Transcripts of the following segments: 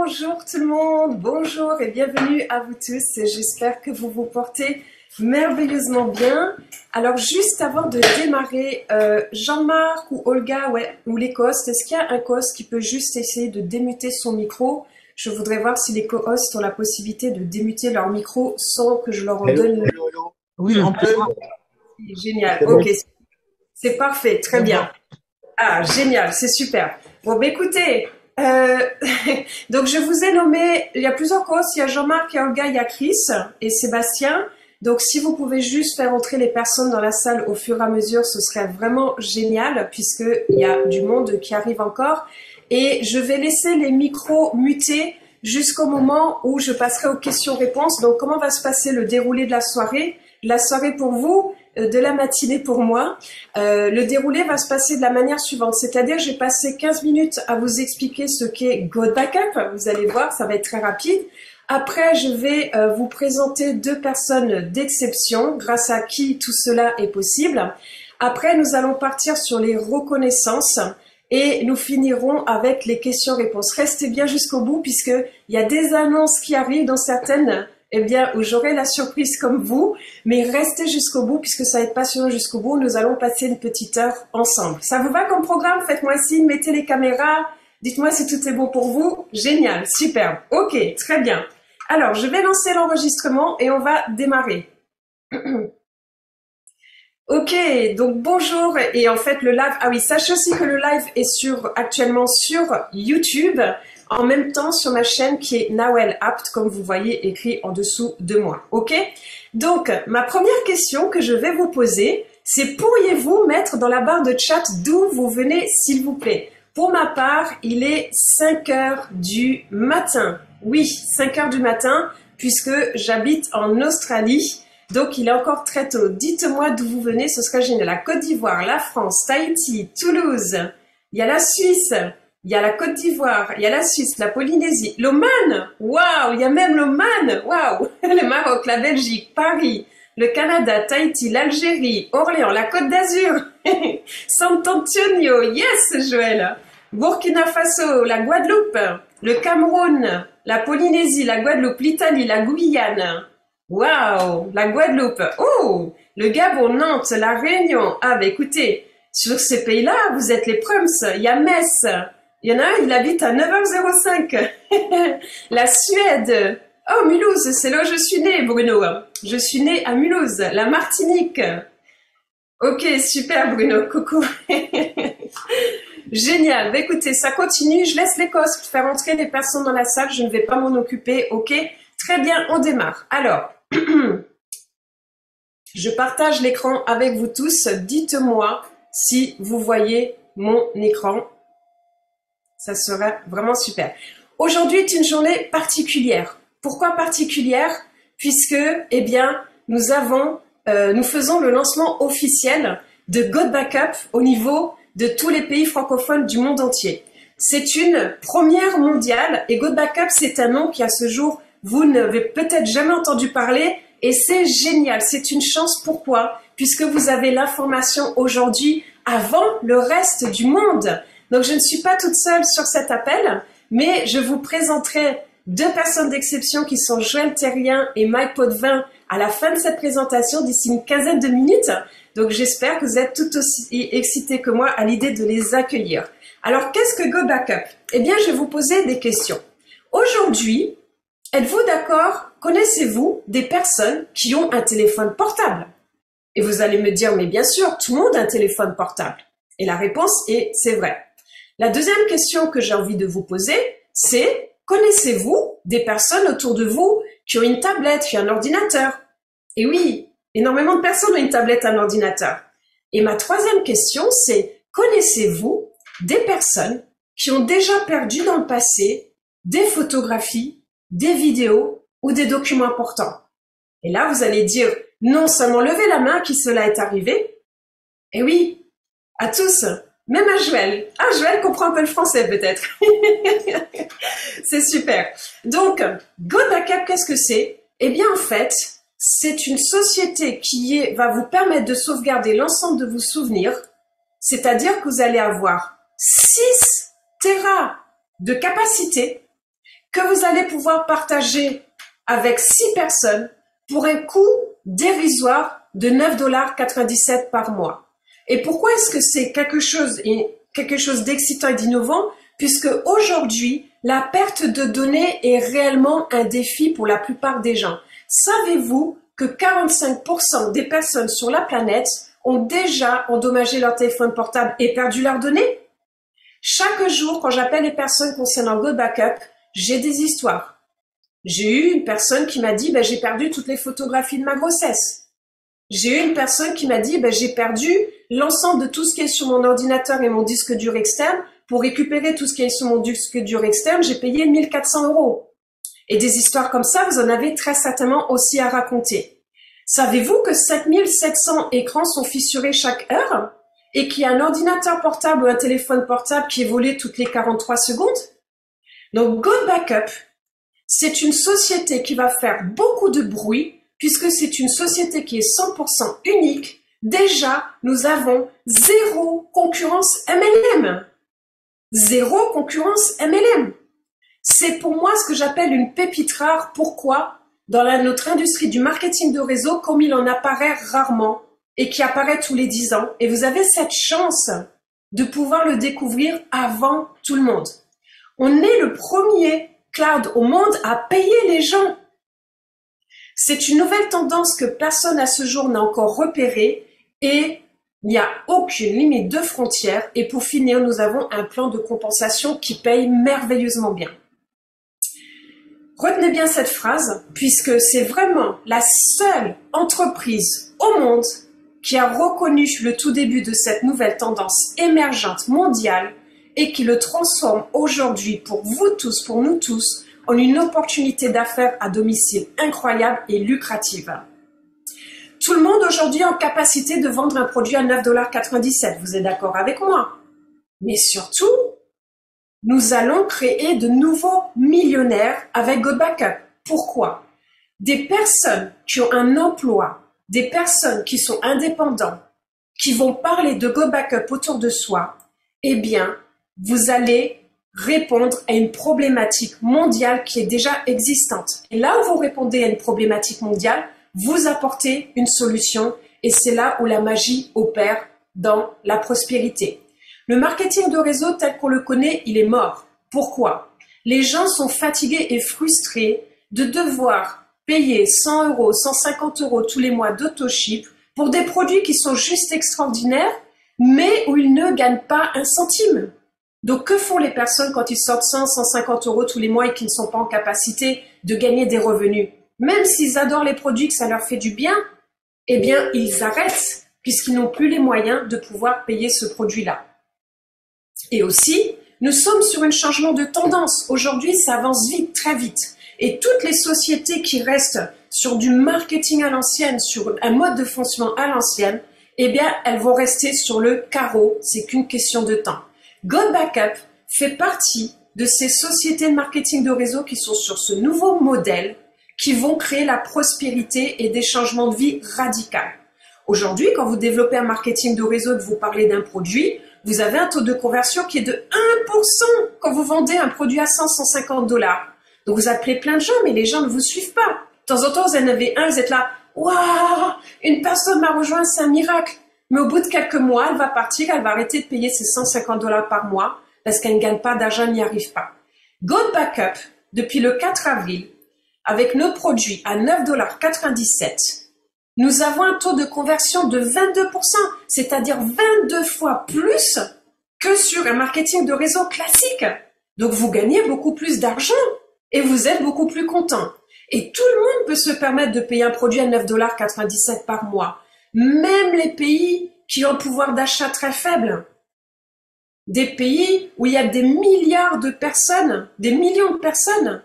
Bonjour tout le monde, bonjour et bienvenue à vous tous. J'espère que vous vous portez merveilleusement bien. Alors juste avant de démarrer, Jean-Marc ou Olga ou les co-hosts, est-ce qu'il y a un co-host qui peut juste essayer de démuter son micro? Je voudrais voir si les co-hosts ont la possibilité de démuter leur micro sans que je leur en donne. Oui, on peut. Génial, ok, c'est parfait, très bien. Ah, génial, c'est super. Bon, bah, écoutez, donc je vous ai nommé, il y a plusieurs co-hosts, il y a Jean-Marc, il y a Olga, il y a Chris et Sébastien. Donc si vous pouvez juste faire entrer les personnes dans la salle au fur et à mesure, ce serait vraiment génial puisqu'il y a du monde qui arrive encore. Et je vais laisser les micros mutés jusqu'au moment où je passerai aux questions-réponses. Donc comment va se passer le déroulé de la soirée? La soirée pour vous, de la matinée pour moi. Le déroulé va se passer de la manière suivante, c'est-à-dire j'ai passé 15 minutes à vous expliquer ce qu'est Go Backup, vous allez voir, ça va être très rapide. Après, je vais vous présenter deux personnes d'exception, grâce à qui tout cela est possible. Après, nous allons partir sur les reconnaissances et nous finirons avec les questions-réponses. Restez bien jusqu'au bout puisqu'il y a des annonces qui arrivent dans certaines où j'aurai la surprise comme vous, mais restez jusqu'au bout puisque ça va être passionnant jusqu'au bout. Nous allons passer une petite heure ensemble. Ça vous va comme programme? Faites-moi signe, mettez les caméras, dites-moi si tout est bon pour vous. Génial, superbe. Ok, très bien. Alors, je vais lancer l'enregistrement et on va démarrer. Ok, donc bonjour et en fait le live, ah oui, sachez aussi que le live est actuellement sur YouTube, en même temps sur ma chaîne qui est Nawel Apt, comme vous voyez écrit en dessous de moi, ok? Donc, ma première question que je vais vous poser, c'est pourriez-vous mettre dans la barre de chat d'où vous venez, s'il vous plaît? Pour ma part, il est 5 heures du matin, oui, 5 heures du matin, puisque j'habite en Australie. Donc, il est encore très tôt. Dites-moi d'où vous venez, ce serait génial. La Côte d'Ivoire, la France, Tahiti, Toulouse. Il y a la Suisse, il y a la Côte d'Ivoire, il y a la Suisse, la Polynésie, l'Oman. Waouh, il y a même l'Oman. Waouh, le Maroc, la Belgique, Paris, le Canada, Tahiti, l'Algérie, Orléans, la Côte d'Azur, Sant'Antonio. Yes, Joël. Burkina Faso, la Guadeloupe, le Cameroun, la Polynésie, la Guadeloupe, l'Italie, la Guyane. Waouh, la Guadeloupe, oh, le Gabon, Nantes, la Réunion. Ah bah écoutez, sur ces pays-là, vous êtes les prums. Il y a Metz, il y en a un, il habite à 9h05. La Suède, oh Mulhouse, c'est là où je suis née, Bruno. Je suis née à Mulhouse, la Martinique. Ok, super Bruno, coucou. Génial, bah écoutez, ça continue, je laisse les costes faire entrer les personnes dans la salle, je ne vais pas m'en occuper, ok? Très bien, on démarre. Alors, je partage l'écran avec vous tous. Dites-moi si vous voyez mon écran. Ça serait vraiment super. Aujourd'hui est une journée particulière. Pourquoi particulière? Puisque, nous faisons le lancement officiel de Go Backup au niveau de tous les pays francophones du monde entier. C'est une première mondiale et Go Backup, c'est un nom qui à ce jour vous n'avez peut-être jamais entendu parler et c'est génial, c'est une chance. Pourquoi? Puisque vous avez l'information aujourd'hui avant le reste du monde. Donc je ne suis pas toute seule sur cet appel, mais je vous présenterai deux personnes d'exception qui sont Joël Terrien et Mike Potvin à la fin de cette présentation d'ici une quinzaine de minutes. Donc j'espère que vous êtes tout aussi excités que moi à l'idée de les accueillir. Alors qu'est-ce que Go Backup? Eh bien je vais vous poser des questions. Aujourd'hui, êtes-vous d'accord? Connaissez-vous des personnes qui ont un téléphone portable? Et vous allez me dire, mais bien sûr, tout le monde a un téléphone portable. Et la réponse est, c'est vrai. La deuxième question que j'ai envie de vous poser, c'est, connaissez-vous des personnes autour de vous qui ont une tablette, qui ont un ordinateur? Et oui, énormément de personnes ont une tablette, un ordinateur. Et ma troisième question, c'est, connaissez-vous des personnes qui ont déjà perdu dans le passé des photographies, des vidéos ou des documents importants? Et là, vous allez dire, non seulement levez la main qui cela est arrivé. Et oui, à tous, même à Joël. Ah, Joël comprend un peu le français peut-être. C'est super. Donc, Go Backup, qu'est-ce que c'est? Eh bien, en fait, c'est une société qui va vous permettre de sauvegarder l'ensemble de vos souvenirs. C'est-à-dire que vous allez avoir 6 téras de capacité que vous allez pouvoir partager avec 6 personnes pour un coût dérisoire de 9,97 $ par mois. Et pourquoi est-ce que c'est quelque chose d'excitant et d'innovant? Puisque aujourd'hui, la perte de données est réellement un défi pour la plupart des gens. Savez-vous que 45% des personnes sur la planète ont déjà endommagé leur téléphone portable et perdu leurs données? Chaque jour, quand j'appelle les personnes concernant Go Backup, j'ai des histoires. J'ai eu une personne qui m'a dit j'ai perdu toutes les photographies de ma grossesse. J'ai eu une personne qui m'a dit j'ai perdu l'ensemble de tout ce qui est sur mon ordinateur et mon disque dur externe. Pour récupérer tout ce qui est sur mon disque dur externe, j'ai payé 1 400 €. Et des histoires comme ça, vous en avez très certainement aussi à raconter. Savez-vous que 7700 écrans sont fissurés chaque heure et qu'il y a un ordinateur portable ou un téléphone portable qui est volé toutes les 43 secondes? Donc Go Backup, c'est une société qui va faire beaucoup de bruit puisque c'est une société qui est 100% unique. Déjà, nous avons zéro concurrence MLM. Zéro concurrence MLM. C'est pour moi ce que j'appelle une pépite rare. Pourquoi? Dans notre industrie du marketing de réseau, comme il en apparaît rarement et qui apparaît tous les 10 ans. Et vous avez cette chance de pouvoir le découvrir avant tout le monde. On est le premier cloud au monde à payer les gens. C'est une nouvelle tendance que personne à ce jour n'a encore repérée et il n'y a aucune limite de frontières. Et pour finir, nous avons un plan de compensation qui paye merveilleusement bien. Retenez bien cette phrase, puisque c'est vraiment la seule entreprise au monde qui a reconnu le tout début de cette nouvelle tendance émergente mondiale et qui le transforme aujourd'hui pour vous tous, pour nous tous, en une opportunité d'affaires à domicile incroyable et lucrative. Tout le monde aujourd'hui est en capacité de vendre un produit à 9,97 $. Vous êtes d'accord avec moi? Mais surtout, nous allons créer de nouveaux millionnaires avec Go Backup. Pourquoi? Des personnes qui ont un emploi, des personnes qui sont indépendants, qui vont parler de Go Backup autour de soi, eh bien, vous allez répondre à une problématique mondiale qui est déjà existante. Et là où vous répondez à une problématique mondiale, vous apportez une solution et c'est là où la magie opère dans la prospérité. Le marketing de réseau tel qu'on le connaît, il est mort. Pourquoi? Les gens sont fatigués et frustrés de devoir payer 100 €, 150 € tous les mois d'autoship pour des produits qui sont juste extraordinaires, mais où ils ne gagnent pas un centime. Donc, que font les personnes quand ils sortent 100, 150 € tous les mois et qu'ils ne sont pas en capacité de gagner des revenus? Même s'ils adorent les produits, que ça leur fait du bien, eh bien, ils arrêtent puisqu'ils n'ont plus les moyens de pouvoir payer ce produit-là. Et aussi, nous sommes sur un changement de tendance. Aujourd'hui, ça avance vite, très vite. Et toutes les sociétés qui restent sur du marketing à l'ancienne, sur un mode de fonctionnement à l'ancienne, eh bien, elles vont rester sur le carreau. C'est qu'une question de temps. Go Backup fait partie de ces sociétés de marketing de réseau qui sont sur ce nouveau modèle, qui vont créer la prospérité et des changements de vie radicaux. Aujourd'hui, quand vous développez un marketing de réseau et que vous parlez d'un produit, vous avez un taux de conversion qui est de 1% quand vous vendez un produit à 100, 150 $. Donc vous appelez plein de gens, mais les gens ne vous suivent pas. De temps en temps, vous en avez un, vous êtes là, waouh, une personne m'a rejoint, c'est un miracle. Mais au bout de quelques mois, elle va partir, elle va arrêter de payer ses 150 $ par mois parce qu'elle ne gagne pas d'argent, n'y arrive pas. Go Backup, depuis le 4 avril, avec nos produits à 9,97 $, nous avons un taux de conversion de 22%, c'est-à-dire 22 fois plus que sur un marketing de réseau classique. Donc vous gagnez beaucoup plus d'argent et vous êtes beaucoup plus content. Et tout le monde peut se permettre de payer un produit à 9,97 $ par mois. Même les pays qui ont un pouvoir d'achat très faible. Des pays où il y a des milliards de personnes, des millions de personnes,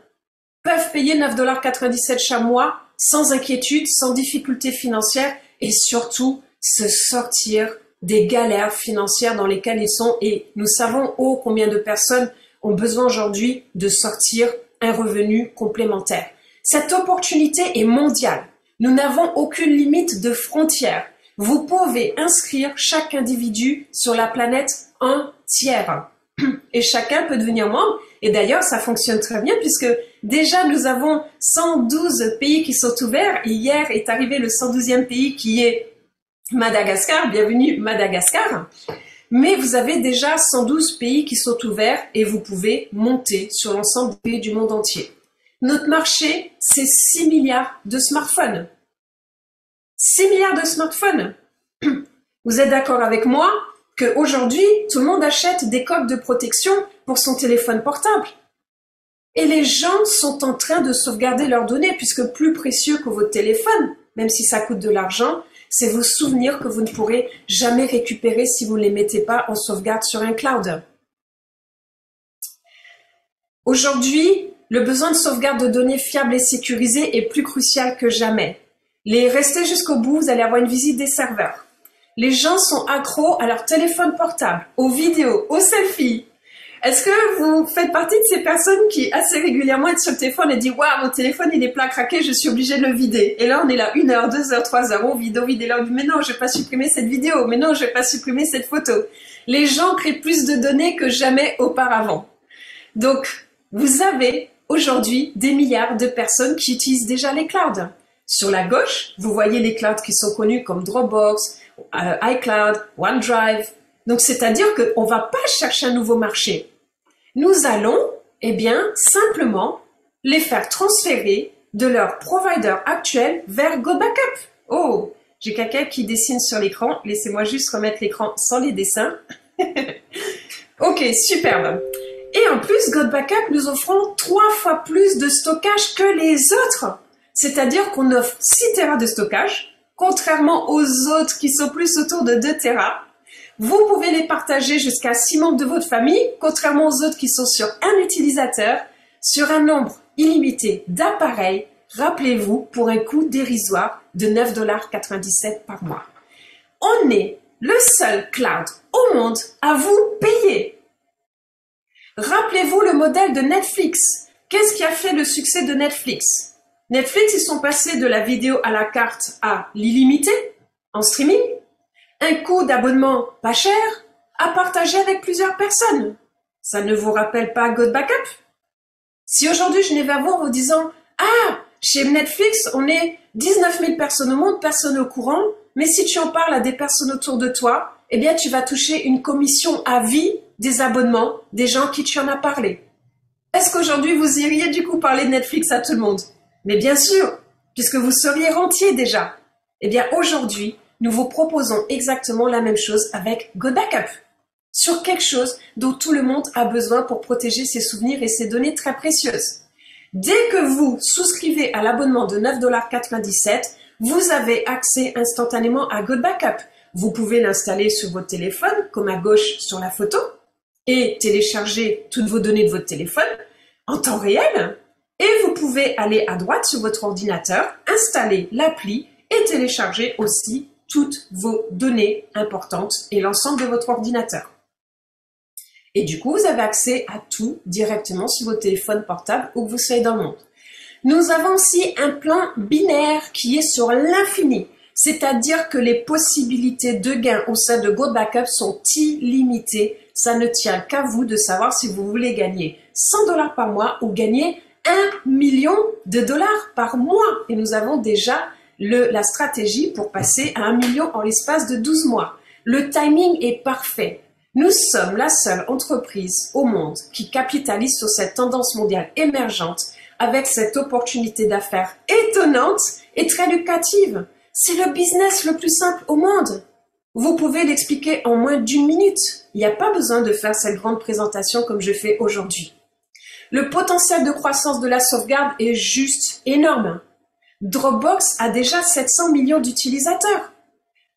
peuvent payer 9,97 $ chaque mois sans inquiétude, sans difficulté financière et surtout se sortir des galères financières dans lesquelles ils sont. Et nous savons combien de personnes ont besoin aujourd'hui de sortir un revenu complémentaire. Cette opportunité est mondiale. Nous n'avons aucune limite de frontières. Vous pouvez inscrire chaque individu sur la planète entière. et chacun peut devenir membre. Et d'ailleurs, ça fonctionne très bien puisque déjà nous avons 112 pays qui sont ouverts et hier est arrivé le 112e pays qui est Madagascar. Bienvenue Madagascar. Mais vous avez déjà 112 pays qui sont ouverts et vous pouvez monter sur l'ensemble des pays du monde entier. Notre marché, c'est 6 milliards de smartphones. 6 milliards de smartphones. Vous êtes d'accord avec moi qu'aujourd'hui, tout le monde achète des coques de protection pour son téléphone portable. Et les gens sont en train de sauvegarder leurs données puisque plus précieux que votre téléphone, même si ça coûte de l'argent, c'est vos souvenirs que vous ne pourrez jamais récupérer si vous ne les mettez pas en sauvegarde sur un cloud. Aujourd'hui, le besoin de sauvegarde de données fiables et sécurisées est plus crucial que jamais. Restez jusqu'au bout, vous allez avoir une visite des serveurs. Les gens sont accros à leur téléphone portable, aux vidéos, aux selfies. Est-ce que vous faites partie de ces personnes qui assez régulièrement sont sur le téléphone et disent « Waouh, mon téléphone il est plein à craquer, je suis obligé de le vider ». Et là on est là 1 heure, 2 heures, 3 heures, on vide, et là on dit « Mais non, je vais pas supprimer cette vidéo, mais non, je vais pas supprimer cette photo ». Les gens créent plus de données que jamais auparavant. Donc, vous avez aujourd'hui des milliards de personnes qui utilisent déjà les clouds. Sur la gauche, vous voyez les clouds qui sont connus comme Dropbox, iCloud, OneDrive. Donc, c'est-à-dire qu'on ne va pas chercher un nouveau marché. Nous allons, eh bien, simplement les faire transférer de leur provider actuel vers GoBackup. Oh, j'ai quelqu'un qui dessine sur l'écran. Laissez-moi juste remettre l'écran sans les dessins. Ok, superbe. Et en plus, GoBackup nous offrons 3 fois plus de stockage que les autres. C'est-à-dire qu'on offre 6 Tera de stockage, contrairement aux autres qui sont plus autour de 2 Tera. Vous pouvez les partager jusqu'à 6 membres de votre famille, contrairement aux autres qui sont sur un utilisateur, sur un nombre illimité d'appareils, rappelez-vous, pour un coût dérisoire de 9,97 $ par mois. On est le seul cloud au monde à vous payer. Rappelez-vous le modèle de Netflix. Qu'est-ce qui a fait le succès de Netflix? Netflix, ils sont passés de la vidéo à la carte à l'illimité, en streaming, un coût d'abonnement pas cher, à partager avec plusieurs personnes. Ça ne vous rappelle pas GoBackup? Si aujourd'hui je n'ai vers vous en vous disant « Ah, chez Netflix, on est 19 000 personnes au monde, personne au courant, mais si tu en parles à des personnes autour de toi, eh bien tu vas toucher une commission à vie des abonnements des gens qui tu en as parlé. » Est-ce qu'aujourd'hui vous iriez du coup parler de Netflix à tout le monde? Mais bien sûr, puisque vous seriez rentier déjà. Eh bien aujourd'hui, nous vous proposons exactement la même chose avec GoBackup, sur quelque chose dont tout le monde a besoin pour protéger ses souvenirs et ses données très précieuses. Dès que vous souscrivez à l'abonnement de 9,97 $, vous avez accès instantanément à GoBackup. Vous pouvez l'installer sur votre téléphone, comme à gauche sur la photo, et télécharger toutes vos données de votre téléphone en temps réel. Et vous pouvez aller à droite sur votre ordinateur, installer l'appli et télécharger aussi toutes vos données importantes et l'ensemble de votre ordinateur. Et du coup, vous avez accès à tout directement sur votre téléphone portable où que vous soyez dans le monde. Nous avons aussi un plan binaire qui est sur l'infini, c'est-à-dire que les possibilités de gains au sein de GoBackup sont illimitées. Ça ne tient qu'à vous de savoir si vous voulez gagner 100 $ par mois ou gagner 1 million de dollars par mois. Et nous avons déjà la stratégie pour passer à 1 million en l'espace de 12 mois. Le timing est parfait. Nous sommes la seule entreprise au monde qui capitalise sur cette tendance mondiale émergente avec cette opportunité d'affaires étonnante et très lucrative. C'est le business le plus simple au monde. Vous pouvez l'expliquer en moins d'1 minute. Il n'y a pas besoin de faire cette grande présentation comme je fais aujourd'hui. Le potentiel de croissance de la sauvegarde est juste énorme. Dropbox a déjà 700 millions d'utilisateurs.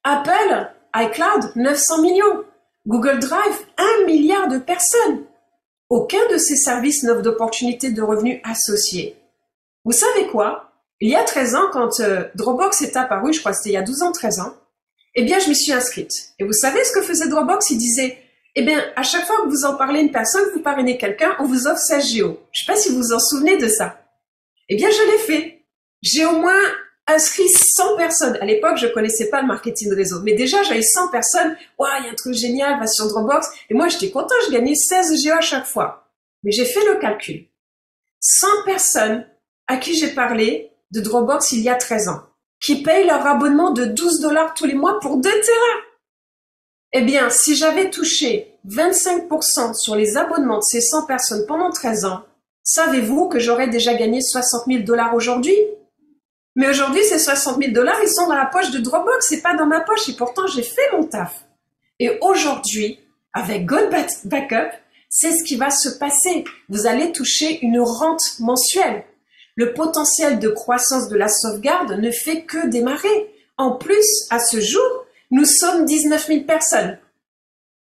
Apple, iCloud, 900 millions. Google Drive, 1 milliard de personnes. Aucun de ces services n'offre d'opportunités de revenus associés. Vous savez quoi? Il y a 13 ans, quand Dropbox est apparu, je crois que c'était il y a 12 ans, 13 ans, eh bien, je m'y suis inscrite. Et vous savez ce que faisait Dropbox? Il disait, eh bien, à chaque fois que vous en parlez à une personne, que vous parrainez quelqu'un, on vous offre 16 Go. Je ne sais pas si vous vous en souvenez de ça. Eh bien, je l'ai fait. J'ai au moins inscrit 100 personnes. À l'époque, je connaissais pas le marketing de réseau, mais déjà, j'avais 100 personnes. Waouh, il y a un truc génial, va sur Dropbox. Et moi, j'étais content, je gagnais 16 GA à chaque fois. Mais j'ai fait le calcul. 100 personnes à qui j'ai parlé de Dropbox il y a 13 ans, qui payent leur abonnement de 12 $ tous les mois pour 2 Tera. Eh bien, si j'avais touché 25% sur les abonnements de ces 100 personnes pendant 13 ans, savez-vous que j'aurais déjà gagné 60 000 $ aujourd'hui? Mais aujourd'hui, ces 60 000 $, ils sont dans la poche de Dropbox, c'est pas dans ma poche, et pourtant j'ai fait mon taf. Et aujourd'hui, avec GoBackup, c'est ce qui va se passer. Vous allez toucher une rente mensuelle. Le potentiel de croissance de la sauvegarde ne fait que démarrer. En plus, à ce jour, nous sommes 19 000 personnes.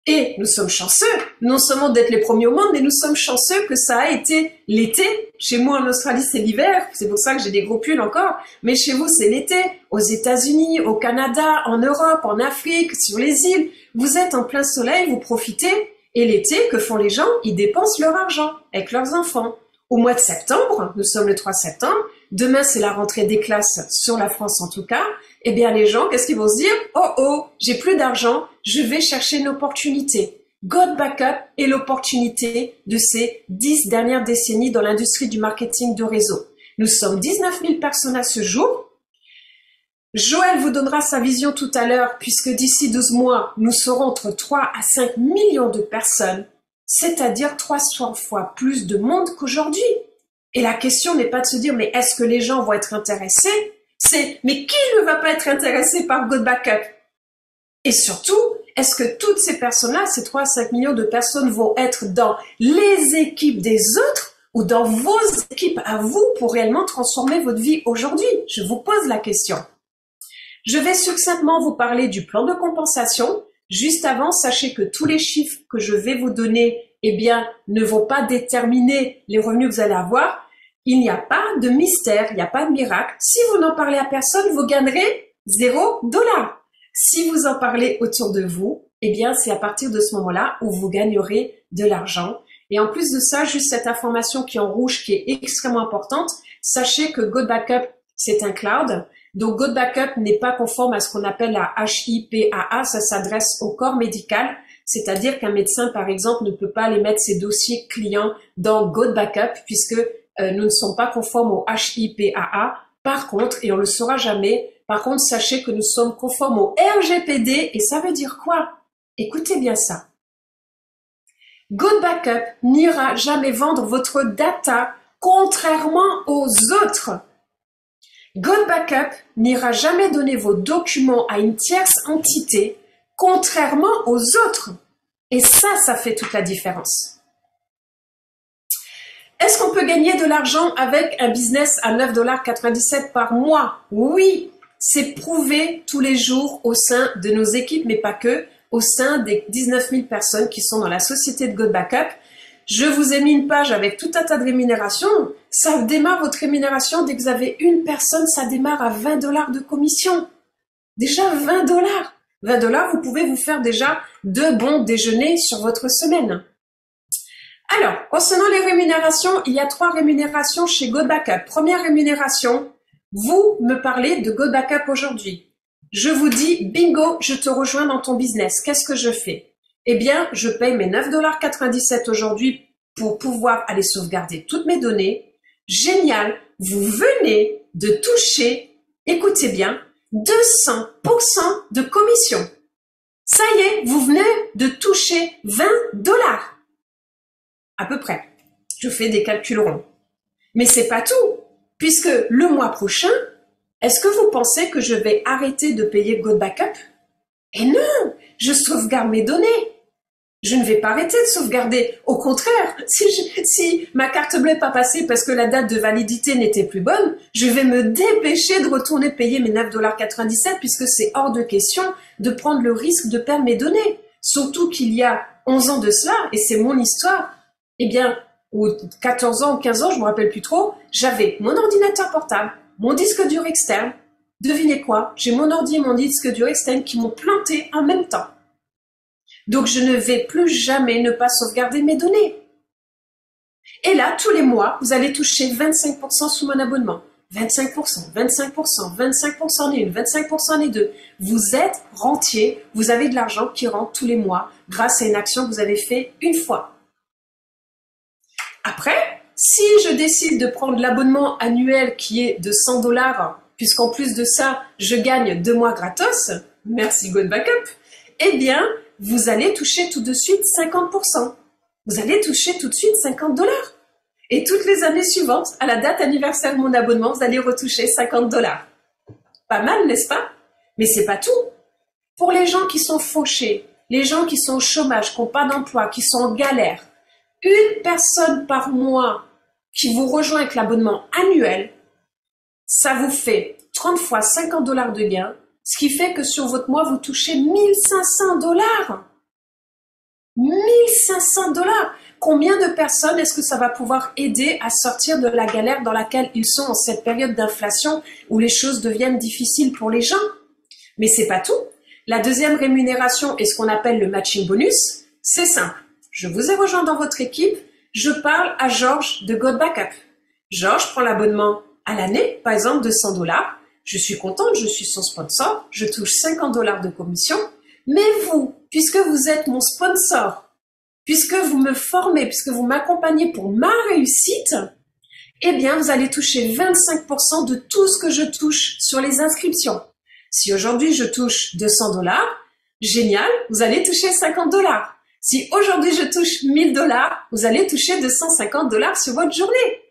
Et nous sommes chanceux, non seulement d'être les premiers au monde, mais nous sommes chanceux que ça a été l'été. Chez moi, en Australie, c'est l'hiver. C'est pour ça que j'ai des gros pulls encore. Mais chez vous, c'est l'été. Aux États-Unis, au Canada, en Europe, en Afrique, sur les îles. Vous êtes en plein soleil, vous profitez. Et l'été, que font les gens? Ils dépensent leur argent avec leurs enfants. Au mois de septembre, nous sommes le 3 septembre, demain c'est la rentrée des classes sur la France en tout cas, eh bien les gens, qu'est-ce qu'ils vont se dire? Oh oh, j'ai plus d'argent, je vais chercher une opportunité. GoBackup est l'opportunité de ces 10 dernières décennies dans l'industrie du marketing de réseau. Nous sommes 19 000 personnes à ce jour. Joël vous donnera sa vision tout à l'heure, puisque d'ici 12 mois, nous serons entre 3 à 5 millions de personnes, c'est-à-dire 300 fois plus de monde qu'aujourd'hui. Et la question n'est pas de se dire, mais est-ce que les gens vont être intéressés? C'est, mais qui ne va pas être intéressé par GoBackup? Et surtout, est-ce que toutes ces personnes-là, ces 3 à 5 millions de personnes vont être dans les équipes des autres ou dans vos équipes à vous pour réellement transformer votre vie aujourd'hui? Je vous pose la question. Je vais succinctement vous parler du plan de compensation. Juste avant, sachez que tous les chiffres que je vais vous donner, eh bien, ne vont pas déterminer les revenus que vous allez avoir. Il n'y a pas de mystère, il n'y a pas de miracle. Si vous n'en parlez à personne, vous gagnerez 0 $. Si vous en parlez autour de vous, eh bien, c'est à partir de ce moment-là où vous gagnerez de l'argent. Et en plus de ça, juste cette information qui est en rouge, qui est extrêmement importante, sachez que GoBackup, c'est un cloud. Donc, GoBackup n'est pas conforme à ce qu'on appelle la HIPAA, ça s'adresse au corps médical, c'est-à-dire qu'un médecin, par exemple, ne peut pas aller mettre ses dossiers clients dans GoBackup puisque nous ne sommes pas conformes au HIPAA. Par contre, et on ne le saura jamais, par contre, sachez que nous sommes conformes au RGPD et ça veut dire quoi? Écoutez bien ça. GoBackup n'ira jamais vendre votre data contrairement aux autres. GoBackup n'ira jamais donner vos documents à une tierce entité, contrairement aux autres. Et ça fait toute la différence. Est-ce qu'on peut gagner de l'argent avec un business à 9,97 $ par mois? Oui, c'est prouvé tous les jours au sein de nos équipes, mais pas que, au sein des 19 000 personnes qui sont dans la société de GoBackup. Je vous ai mis une page avec tout un tas de rémunérations. Ça démarre votre rémunération dès que vous avez une personne, ça démarre à 20 $ de commission. Déjà 20 $. 20 $, vous pouvez vous faire déjà 2 bons déjeuners sur votre semaine. Alors, concernant les rémunérations, il y a 3 rémunérations chez GoBackup. Première rémunération, vous me parlez de GoBackup aujourd'hui. Je vous dis, bingo, je te rejoins dans ton business. Qu'est-ce que je fais? Eh bien, je paye mes 9,97 $ aujourd'hui pour pouvoir aller sauvegarder toutes mes données. Génial, vous venez de toucher, écoutez bien, 200% de commission. Ça y est, vous venez de toucher 20 $. À peu près. Je fais des calculs ronds. Mais c'est pas tout, puisque le mois prochain, est-ce que vous pensez que je vais arrêter de payer GoBackup? Et non, je sauvegarde mes données. Je ne vais pas arrêter de sauvegarder. Au contraire, si ma carte bleue n'est pas passée parce que la date de validité n'était plus bonne, je vais me dépêcher de retourner payer mes 9,97 $ puisque c'est hors de question de prendre le risque de perdre mes données. Surtout qu'il y a 11 ans de cela, et c'est mon histoire, eh bien, ou 14 ans ou 15 ans, je ne me rappelle plus trop, j'avais mon ordinateur portable, mon disque dur externe. Devinez quoi? J'ai mon ordi et mon disque dur externe qui m'ont planté en même temps. Donc, je ne vais plus jamais ne pas sauvegarder mes données. Et là, tous les mois, vous allez toucher 25% sous mon abonnement. 25%, 25%, 25% n'est une, 25% n'est deux. Vous êtes rentier, vous avez de l'argent qui rentre tous les mois grâce à une action que vous avez fait une fois. Après, si je décide de prendre l'abonnement annuel qui est de 100 $, puisqu'en plus de ça, je gagne 2 mois gratos, merci GoodBackup, eh bien, vous allez toucher tout de suite 50%. Vous allez toucher tout de suite 50 $. Et toutes les années suivantes, à la date anniversaire de mon abonnement, vous allez retoucher 50 $. Pas mal, n'est-ce pas? Mais c'est pas tout. Pour les gens qui sont fauchés, les gens qui sont au chômage, qui n'ont pas d'emploi, qui sont en galère, une personne par mois qui vous rejoint avec l'abonnement annuel, ça vous fait 30 fois 50 $ de gain, ce qui fait que sur votre mois, vous touchez 1500 $. 1500 $. Combien de personnes est-ce que ça va pouvoir aider à sortir de la galère dans laquelle ils sont en cette période d'inflation où les choses deviennent difficiles pour les gens? Mais c'est pas tout. La deuxième rémunération est ce qu'on appelle le matching bonus. C'est simple. Je vous ai rejoint dans votre équipe. Je parle à Georges de GoodBackup. Georges prend l'abonnement à l'année, par exemple de 100 $. Je suis contente, je suis son sponsor. Je touche 50 $ de commission. Mais vous, puisque vous êtes mon sponsor, puisque vous me formez, puisque vous m'accompagnez pour ma réussite, eh bien, vous allez toucher 25% de tout ce que je touche sur les inscriptions. Si aujourd'hui je touche 200 $, génial, vous allez toucher 50 $. Si aujourd'hui je touche 1000 $, vous allez toucher 250 $ sur votre journée.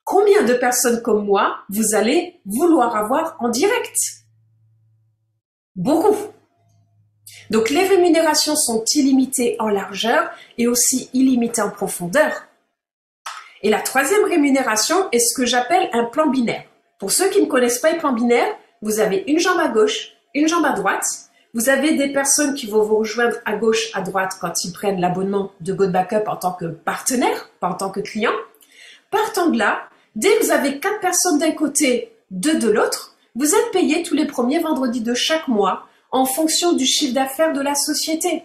Combien de personnes comme moi vous allez vouloir avoir en direct? Beaucoup. Donc les rémunérations sont illimitées en largeur et aussi illimitées en profondeur. Et la troisième rémunération est ce que j'appelle un plan binaire. Pour ceux qui ne connaissent pas les plans binaires, vous avez une jambe à gauche, une jambe à droite. Vous avez des personnes qui vont vous rejoindre à gauche, à droite quand ils prennent l'abonnement de GoodBackup en tant que partenaire, pas en tant que client. Partant de là, dès que vous avez 4 personnes d'un côté, 2 de l'autre, vous êtes payé tous les premiers vendredis de chaque mois en fonction du chiffre d'affaires de la société.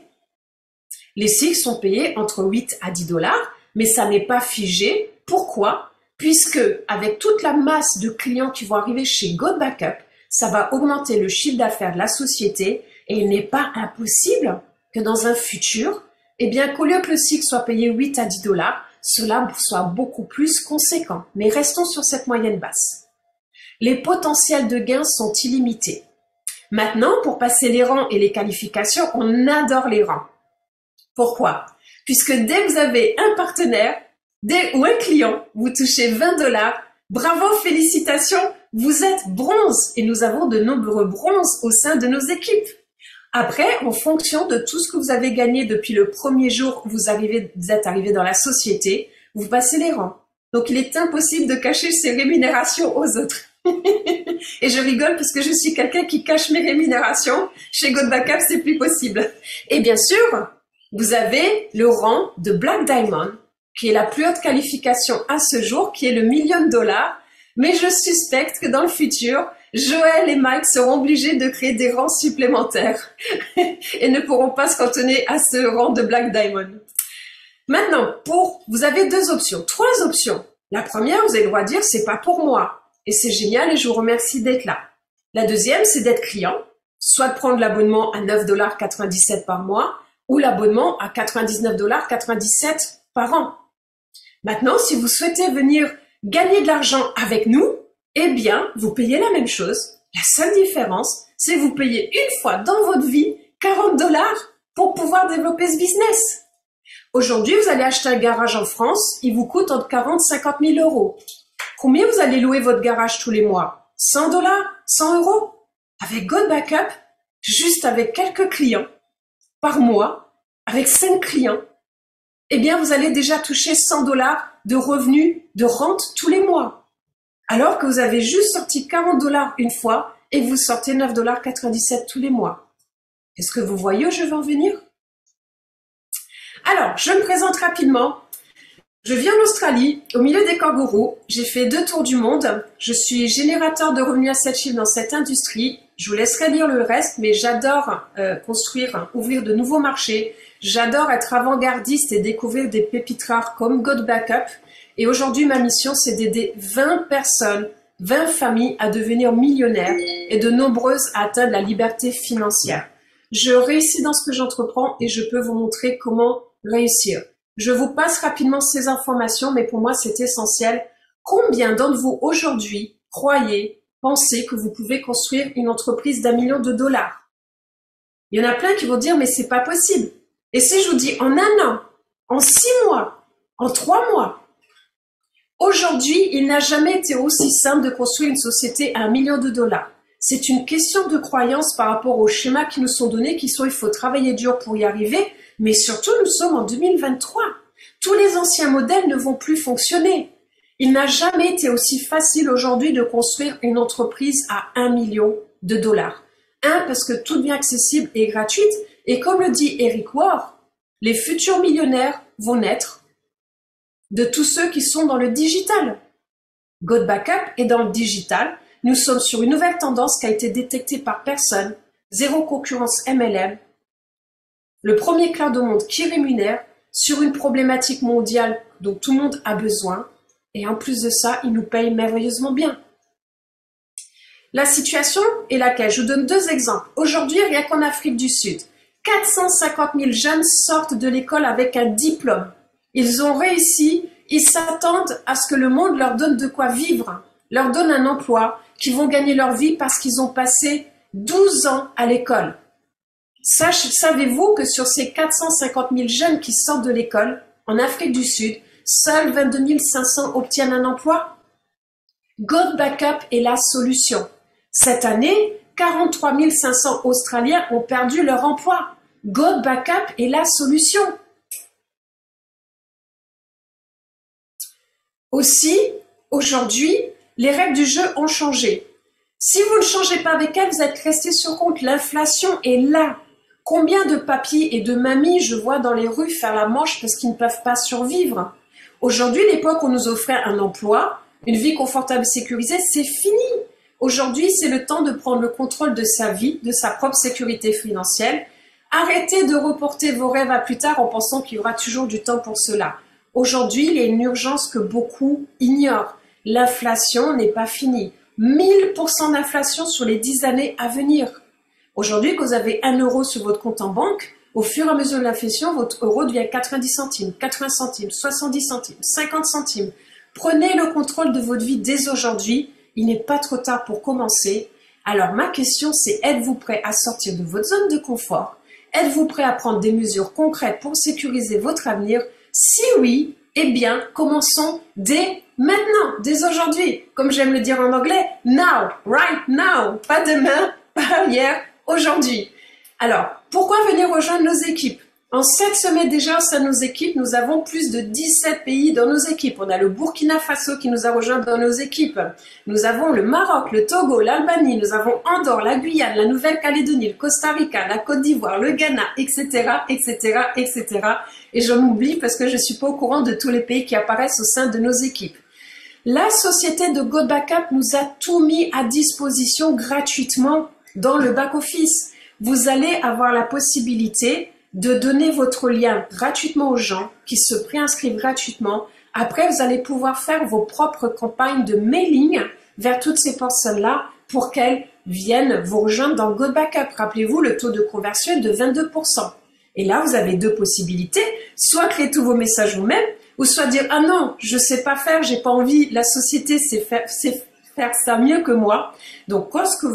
Les SIG sont payés entre 8 à 10 $, mais ça n'est pas figé. Pourquoi? Puisque avec toute la masse de clients qui vont arriver chez GoodBackup, ça va augmenter le chiffre d'affaires de la société et il n'est pas impossible que dans un futur, eh bien, qu'au lieu que le SIG soit payé 8 à 10 $, cela soit beaucoup plus conséquent. Mais restons sur cette moyenne basse. Les potentiels de gains sont illimités. Maintenant, pour passer les rangs et les qualifications, on adore les rangs. Pourquoi? Puisque dès que vous avez un partenaire ou un client, vous touchez 20 $, bravo, félicitations, vous êtes bronze et nous avons de nombreux bronzes au sein de nos équipes. Après, en fonction de tout ce que vous avez gagné depuis le premier jour où vous êtes arrivé dans la société, vous passez les rangs. Donc, il est impossible de cacher ses rémunérations aux autres. Et je rigole parce que je suis quelqu'un qui cache mes rémunérations. Chez GoodBackup, c'est plus possible. Et bien sûr, vous avez le rang de Black Diamond, qui est la plus haute qualification à ce jour, qui est le $1 million. Mais je suspecte que dans le futur, Joël et Mike seront obligés de créer des rangs supplémentaires et ne pourront pas se cantonner à ce rang de Black Diamond. Maintenant, vous avez 2 options, 3 options. La première, vous avez le droit de dire, c'est pas pour moi. Et c'est génial et je vous remercie d'être là. La deuxième, c'est d'être client, soit de prendre l'abonnement à 9,97 $ par mois ou l'abonnement à 99,97 $ par an. Maintenant, si vous souhaitez venir gagner de l'argent avec nous, eh bien, vous payez la même chose. La seule différence, c'est que vous payez une fois dans votre vie 40 $ pour pouvoir développer ce business. Aujourd'hui, vous allez acheter un garage en France, il vous coûte entre 40 et 50 000 €. Combien vous allez louer votre garage tous les mois? 100 $? 100 €? Avec GoodBackup, juste avec quelques clients par mois, avec 5 clients, eh bien, vous allez déjà toucher 100 $ de revenus, de rente tous les mois. Alors que vous avez juste sorti 40 $ une fois et que vous sortez 9,97 $ tous les mois. Est-ce que vous voyez où je veux en venir? Alors, je me présente rapidement. Je vis en Australie, au milieu des kangourous. J'ai fait 2 tours du monde. Je suis générateur de revenus à 7 chiffres dans cette industrie. Je vous laisserai lire le reste, mais j'adore ouvrir de nouveaux marchés. J'adore être avant-gardiste et découvrir des pépites rares comme GoodBackup. Et aujourd'hui, ma mission, c'est d'aider 20 personnes 20 familles à devenir millionnaires et de nombreuses à atteindre la liberté financière. Je réussis dans ce que j'entreprends et je peux vous montrer comment réussir. Je vous passe rapidement ces informations, mais pour moi, c'est essentiel. Combien d'entre vous aujourd'hui croyez, pensez que vous pouvez construire une entreprise d'1 million de dollars? Il y en a plein qui vont dire, mais c'est pas possible. Et si je vous dis en 1 an, en 6 mois, en 3 mois, aujourd'hui, il n'a jamais été aussi simple de construire une société à 1 million de dollars. C'est une question de croyance par rapport aux schémas qui nous sont donnés, qui sont il faut travailler dur pour y arriver, mais surtout nous sommes en 2023. Tous les anciens modèles ne vont plus fonctionner. Il n'a jamais été aussi facile aujourd'hui de construire une entreprise à 1 million de dollars. Parce que tout devient accessible et gratuite, et comme le dit Eric Ward, les futurs millionnaires vont naître de tous ceux qui sont dans le digital. God Backup est dans le digital. Nous sommes sur une nouvelle tendance qui a été détectée par personne. Zéro concurrence MLM. Le premier cloud au monde qui rémunère sur une problématique mondiale dont tout le monde a besoin. Et en plus de ça, il nous paye merveilleusement bien. La situation est laquelle? Je vous donne 2 exemples. Aujourd'hui, rien qu'en Afrique du Sud, 450 000 jeunes sortent de l'école avec un diplôme. Ils ont réussi, ils s'attendent à ce que le monde leur donne de quoi vivre, leur donne un emploi, qu'ils vont gagner leur vie parce qu'ils ont passé 12 ans à l'école. Savez-vous que sur ces 450 000 jeunes qui sortent de l'école, en Afrique du Sud, seuls 22 500 obtiennent un emploi? God Backup est la solution. Cette année, 43 500 Australiens ont perdu leur emploi. God Backup est la solution. Aussi, aujourd'hui, les règles du jeu ont changé. Si vous ne changez pas avec elles, vous êtes resté sur compte. L'inflation est là. Combien de papis et de mamies je vois dans les rues faire la manche parce qu'ils ne peuvent pas survivre? Aujourd'hui, l'époque où on nous offrait un emploi, une vie confortable et sécurisée, c'est fini. Aujourd'hui, c'est le temps de prendre le contrôle de sa vie, de sa propre sécurité financière. Arrêtez de reporter vos rêves à plus tard en pensant qu'il y aura toujours du temps pour cela. Aujourd'hui, il y a une urgence que beaucoup ignorent. L'inflation n'est pas finie. 1000% d'inflation sur les 10 années à venir. Aujourd'hui, quand vous avez 1 euro sur votre compte en banque, au fur et à mesure de l'inflation, votre euro devient 90 centimes, 80 centimes, 70 centimes, 50 centimes. Prenez le contrôle de votre vie dès aujourd'hui. Il n'est pas trop tard pour commencer. Alors, ma question, c'est êtes-vous prêt à sortir de votre zone de confort? Êtes-vous prêt à prendre des mesures concrètes pour sécuriser votre avenir? Si oui, eh bien, commençons dès maintenant, dès aujourd'hui. Comme j'aime le dire en anglais, now, right now. Pas demain, pas hier, aujourd'hui. Alors, pourquoi venir rejoindre nos équipes? En 7 semaines déjà au sein de nos équipes, nous avons plus de 17 pays dans nos équipes. On a le Burkina Faso qui nous a rejoints dans nos équipes. Nous avons le Maroc, le Togo, l'Albanie, nous avons Andorre, la Guyane, la Nouvelle-Calédonie, le Costa Rica, la Côte d'Ivoire, le Ghana, etc., etc., etc. Et j'en oublie parce que je suis pas au courant de tous les pays qui apparaissent au sein de nos équipes. La société de God Backup nous a tout mis à disposition gratuitement dans le back-office. Vous allez avoir la possibilité de donner votre lien gratuitement aux gens qui se préinscrivent gratuitement. Après, vous allez pouvoir faire vos propres campagnes de mailing vers toutes ces personnes-là pour qu'elles viennent vous rejoindre dans God Backup. Rappelez-vous, le taux de conversion est de 22%. Et là, vous avez 2 possibilités. Soit créer tous vos messages vous-même, ou soit dire « Ah non, je sais pas faire, j'ai pas envie, la société sait faire ça mieux que moi. » Donc,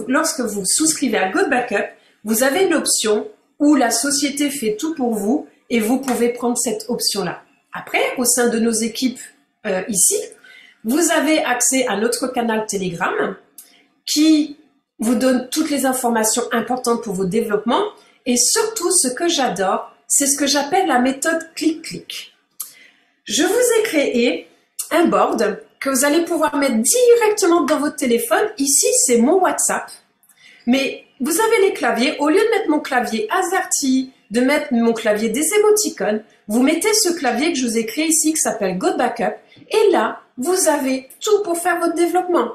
lorsque vous souscrivez à God Backup, vous avez une option où la société fait tout pour vous et vous pouvez prendre cette option-là. Après, au sein de nos équipes ici, vous avez accès à notre canal Telegram qui vous donne toutes les informations importantes pour vos développements et surtout, ce que j'adore, c'est ce que j'appelle la méthode clic-clic. Je vous ai créé un board que vous allez pouvoir mettre directement dans votre téléphone. Ici, c'est mon WhatsApp. Mais vous avez les claviers. Au lieu de mettre mon clavier AZERTY, de mettre mon clavier des émoticônes, vous mettez ce clavier que je vous ai créé ici qui s'appelle God Backup. Et là, vous avez tout pour faire votre développement.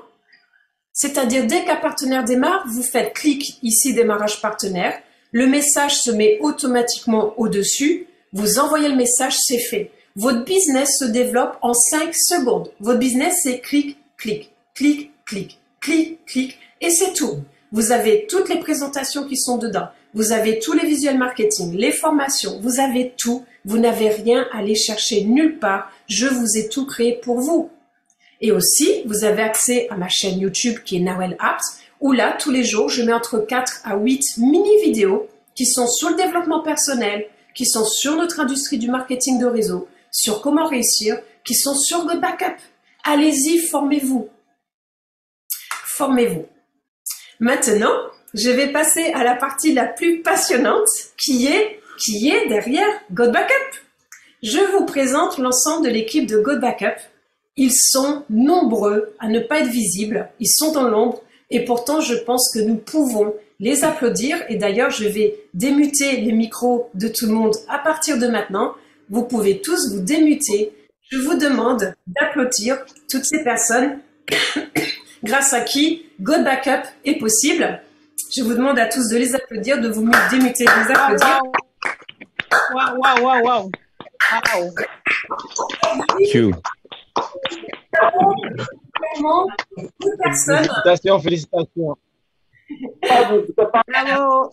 C'est-à-dire, dès qu'un partenaire démarre, vous faites clic ici, démarrage partenaire. Le message se met automatiquement au-dessus. Vous envoyez le message, c'est fait. Votre business se développe en 5 secondes. Votre business, c'est clic, clic, clic, clic, clic, clic, et c'est tout. Vous avez toutes les présentations qui sont dedans. Vous avez tous les visuels marketing, les formations, vous avez tout. Vous n'avez rien à aller chercher nulle part. Je vous ai tout créé pour vous. Et aussi, vous avez accès à ma chaîne YouTube qui est Nawel Apps, où là, tous les jours, je mets entre 4 à 8 mini-vidéos qui sont sur le développement personnel, qui sont sur notre industrie du marketing de réseau, sur comment réussir, qui sont sur Good Backup. Allez-y, formez-vous. Formez-vous. Maintenant, je vais passer à la partie la plus passionnante qui est derrière Good Backup. Je vous présente l'ensemble de l'équipe de Good Backup. Ils sont nombreux à ne pas être visibles, ils sont dans l'ombre et pourtant je pense que nous pouvons les applaudir et d'ailleurs je vais démuter les micros de tout le monde à partir de maintenant. Vous pouvez tous vous démuter. Je vous demande d'applaudir toutes ces personnes grâce à qui Good Backup est possible. Je vous demande à tous de les applaudir, de vous démuter, de les applaudir. Wow. Thank you. Félicitations. Bravo.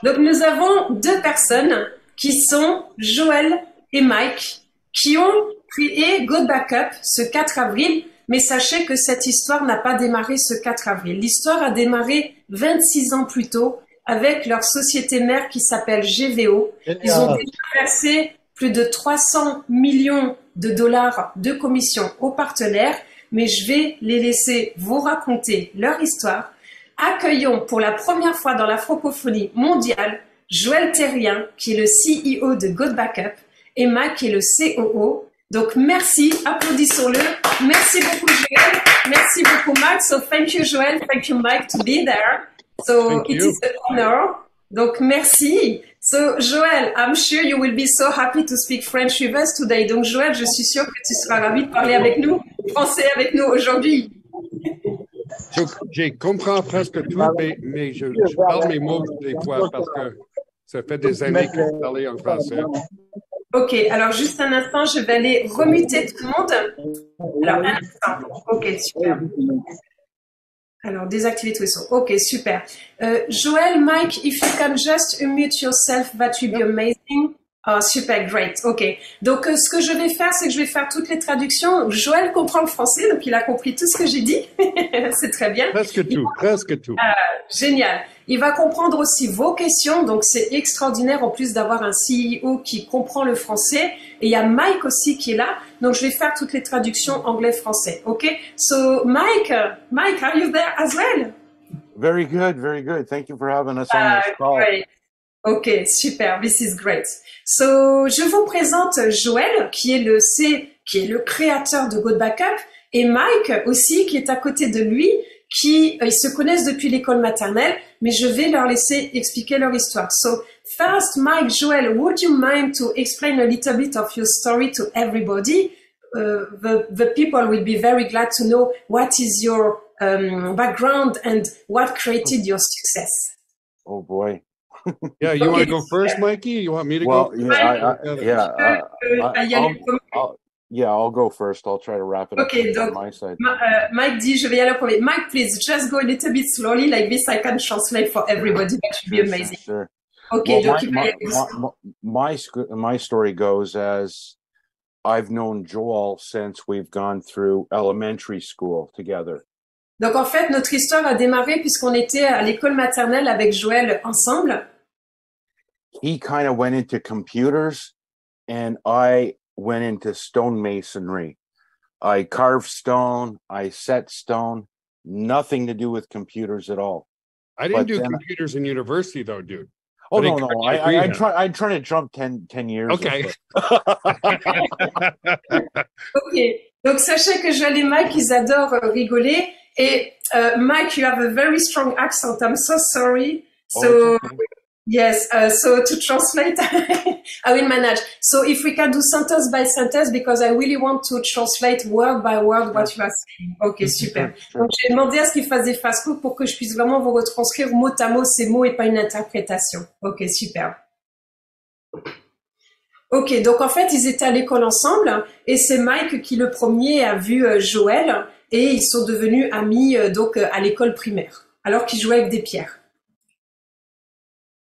Donc nous avons deux personnes qui sont Joël et Mike qui ont créé Good Backup ce 4 avril. Mais sachez que cette histoire n'a pas démarré ce 4 avril. L'histoire a démarré 26 ans plus tôt avec leur société mère qui s'appelle GVO. Ils ont déjà versé plus de 300 millions de dollars de commissions aux partenaires, mais je vais les laisser vous raconter leur histoire. Accueillons pour la première fois dans la francophonie mondiale Joël Terrien, qui est le CEO de Good Backup, et Mike, qui est le COO. Donc, merci, applaudissons-le. Merci beaucoup, Joël. Merci beaucoup, Mike. So, thank you, Joël. Thank you, Mike, to be there. So, it is an honor. Donc, merci. So, Joël, I'm sure you will be so happy to speak French with us today. Donc, Joël, je suis sûre que tu seras ravi de parler avec nous, français avec nous aujourd'hui. Je comprends presque tout, mais je parle mes mots des fois parce que ça fait des années que je parlais en français. Ok, alors juste un instant, je vais aller remuter tout le monde. Alors, un instant. Ok, super. Alors, désactiver tous les sons. Ok, super. Joël, Mike, if you can just unmute yourself, that would be amazing. Oh, super, great. Ok. Donc, ce que je vais faire, c'est que je vais faire toutes les traductions. Joël comprend le français, donc il a compris tout ce que j'ai dit. C'est très bien. Presque tout, presque tout. Génial. Il va comprendre aussi vos questions, donc c'est extraordinaire en plus d'avoir un CEO qui comprend le français. Et il y a Mike aussi qui est là, donc je vais faire toutes les traductions anglais-français. Ok? So, Mike, are you there as well? Very good, very good. Thank you for having us on this call. Great. Ok, super. This is great. So, je vous présente Joël, qui est le créateur de Good Backup, et Mike aussi, qui est à côté de lui, ils se connaissent depuis l'école maternelle, mais je vais leur laisser expliquer leur histoire. So, first, Mike, Joël, would you mind to explain a little bit of your story to everybody? The people will be very glad to know what is your background and what created your success. Oh boy. Yeah, you want to go first, Mikey? You want me to go? I'll go first. I'll try to wrap it up on my side. Mike dit, je vais y aller en premier. Mike, please, just go a little bit slowly, like this I can translate for everybody. That should be amazing. Sure. Okay, well, my story goes as I've known Joel since we've gone through elementary school together. Donc, en fait, notre histoire a démarré puisqu'on était à l'école maternelle avec Joël ensemble. He kind of went into computers and I went into stonemasonry. I carved stone, I set stone, nothing to do with computers at all. I didn't do computers in university though, dude. Oh, no. I'm trying to jump 10 years. Okay. Ok. Donc, sachez que Joël et Mike, ils adorent rigoler. Et Mike, you have a very strong accent. I'm so sorry. So, yes, so to translate, I will manage. So if we can do sentence by sentence, because I really want to translate word by word what you are saying. Ok, super. Donc, j'ai demandé à ce qu'il fasse des fast-food pour que je puisse vraiment vous retranscrire mot à mot ces mots et pas une interprétation. Ok, super. Ok, donc en fait, ils étaient à l'école ensemble et c'est Mike qui le premier a vu Joël et ils sont devenus amis donc à l'école primaire, alors qu'ils jouaient avec des pierres.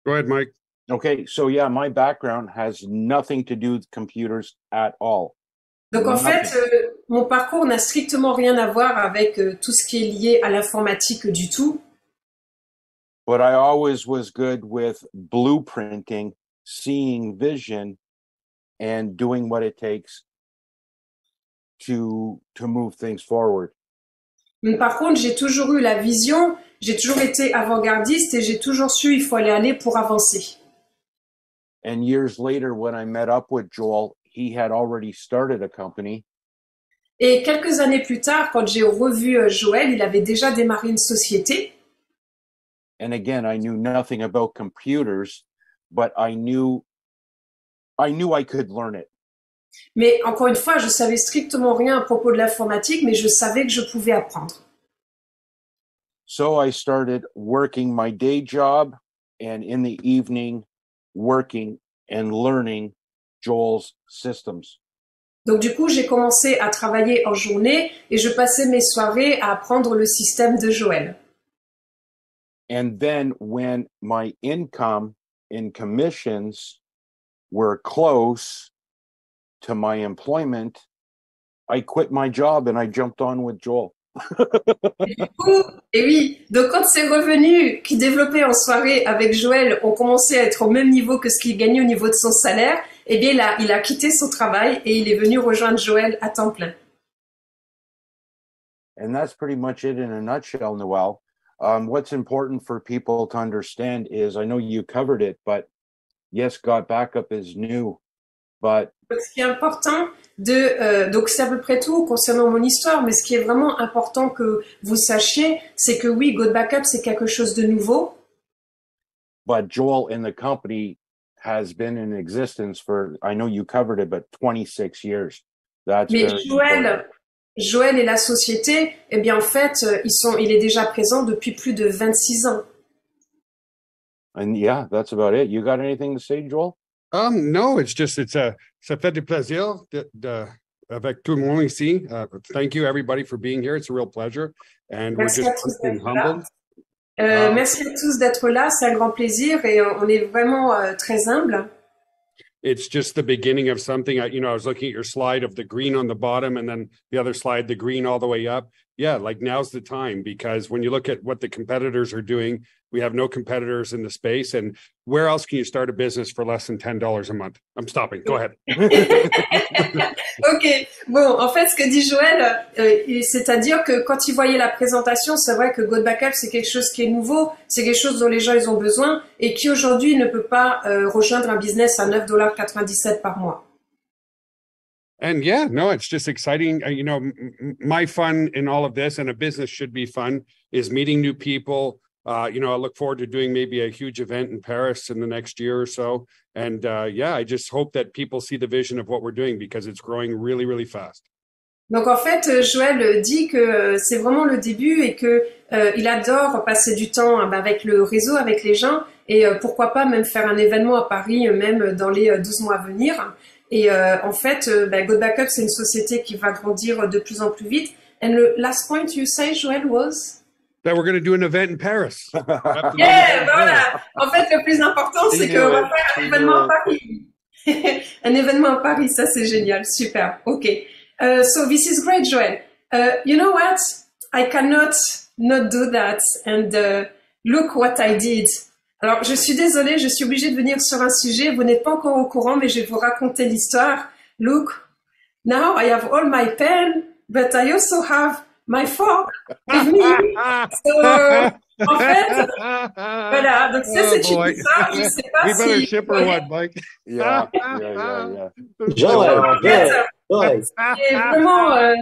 Go ahead, Mike. Okay, so yeah, my background has nothing to do with computers at all. Donc en fait, mon parcours n'a strictement rien à voir avec tout ce qui est lié à l'informatique du tout. But I always was good with blueprinting, seeing vision, and doing what it takes to move things forward. Mais par contre, j'ai toujours eu la vision, j'ai toujours été avant-gardiste et j'ai toujours su il faut aller pour avancer. And years later, when I met up with Joel, he had already started a company. Et quelques années plus tard, quand j'ai revu Joël, il avait déjà démarré une société. And again, I knew nothing about computers, but I knew I could learn it. Mais encore une fois, je savais strictement rien à propos de l'informatique, mais je savais que je pouvais apprendre. So I started working my day job and in the evening working and learning Joel's systems. Donc du coup, j'ai commencé à travailler en journée et je passais mes soirées à apprendre le système de Joël. And then when my income in commissions were close to my employment, I quit my job and I jumped on with Joel. Et oui, donc quand ces revenus qu'il développait en soirée avec Joël ont commencé à être au même niveau que ce qu'il gagnait au niveau de son salaire, eh bien il a quitté son travail et il est venu rejoindre Joël à temps plein. And that's pretty much it in a nutshell, Noel. What's important for people to understand is, I know you covered it, but yes, God Backup is new, but ce qui est important donc c'est à peu près tout concernant mon histoire, mais ce qui est vraiment important que vous sachiez, c'est que oui, God Backup, c'est quelque chose de nouveau. But Joel and the company has been in existence for, I know you covered it, but 26 years. That's mais very important. Joël et la société, eh bien en fait, il est déjà présent depuis plus de 26 ans. And yeah, that's about it. You got anything to say, Joel? No, ça fait du plaisir avec tout le monde ici. Thank you everybody for being here. It's a real pleasure. And Merci we're à tous just been d'être là. humbled. Merci à tous d'être là, c'est un grand plaisir et on est vraiment très humble. It's just the beginning of something. I was looking at your slide of the green on the bottom and then the other slide, the green all the way up. Yeah, like now's the time, because when you look at what the competitors are doing, we have no competitors in the space. And where else can you start a business for less than $10 a month? I'm stopping. Go ahead. Ok. Bon, en fait, ce que dit Joël, c'est-à-dire que quand il voyait la présentation, c'est vrai que God Backup, c'est quelque chose qui est nouveau, c'est quelque chose dont les gens ils ont besoin et qui aujourd'hui ne peut pas rejoindre un business à $9,97 par mois. And yeah, no, it's just exciting. My fun in all of this, and a business should be fun, is meeting new people. I look forward to doing maybe a huge event in Paris in the next year or so. And I just hope that people see the vision of what we're doing, because it's growing really, really fast. Donc en fait, Joël dit que c'est vraiment le début et que il adore passer du temps avec le réseau, avec les gens, et pourquoi pas même faire un événement à Paris, même dans les 12 mois à venir. Et en fait, God Backup, c'est une société qui va grandir de plus en plus vite. And the last point you say, Joël, was? That we're going to do an event in Paris. Yeah, voilà. En fait, le plus important, c'est qu'on va faire un événement à Paris. Un événement à Paris, ça c'est génial, super. Ok. So this is great, Joël. You know what? I cannot not do that. And look what I did. Alors, je suis désolée, je suis obligée de venir sur un sujet. Vous n'êtes pas encore au courant, mais je vais vous raconter l'histoire. Look, now I have all my pen, but I also have my fork with me. So, en fait, voilà. Donc ça, c'est une histoire. Je sais pas We si... better ship her one, Mike. Yeah. En fait, c'est vraiment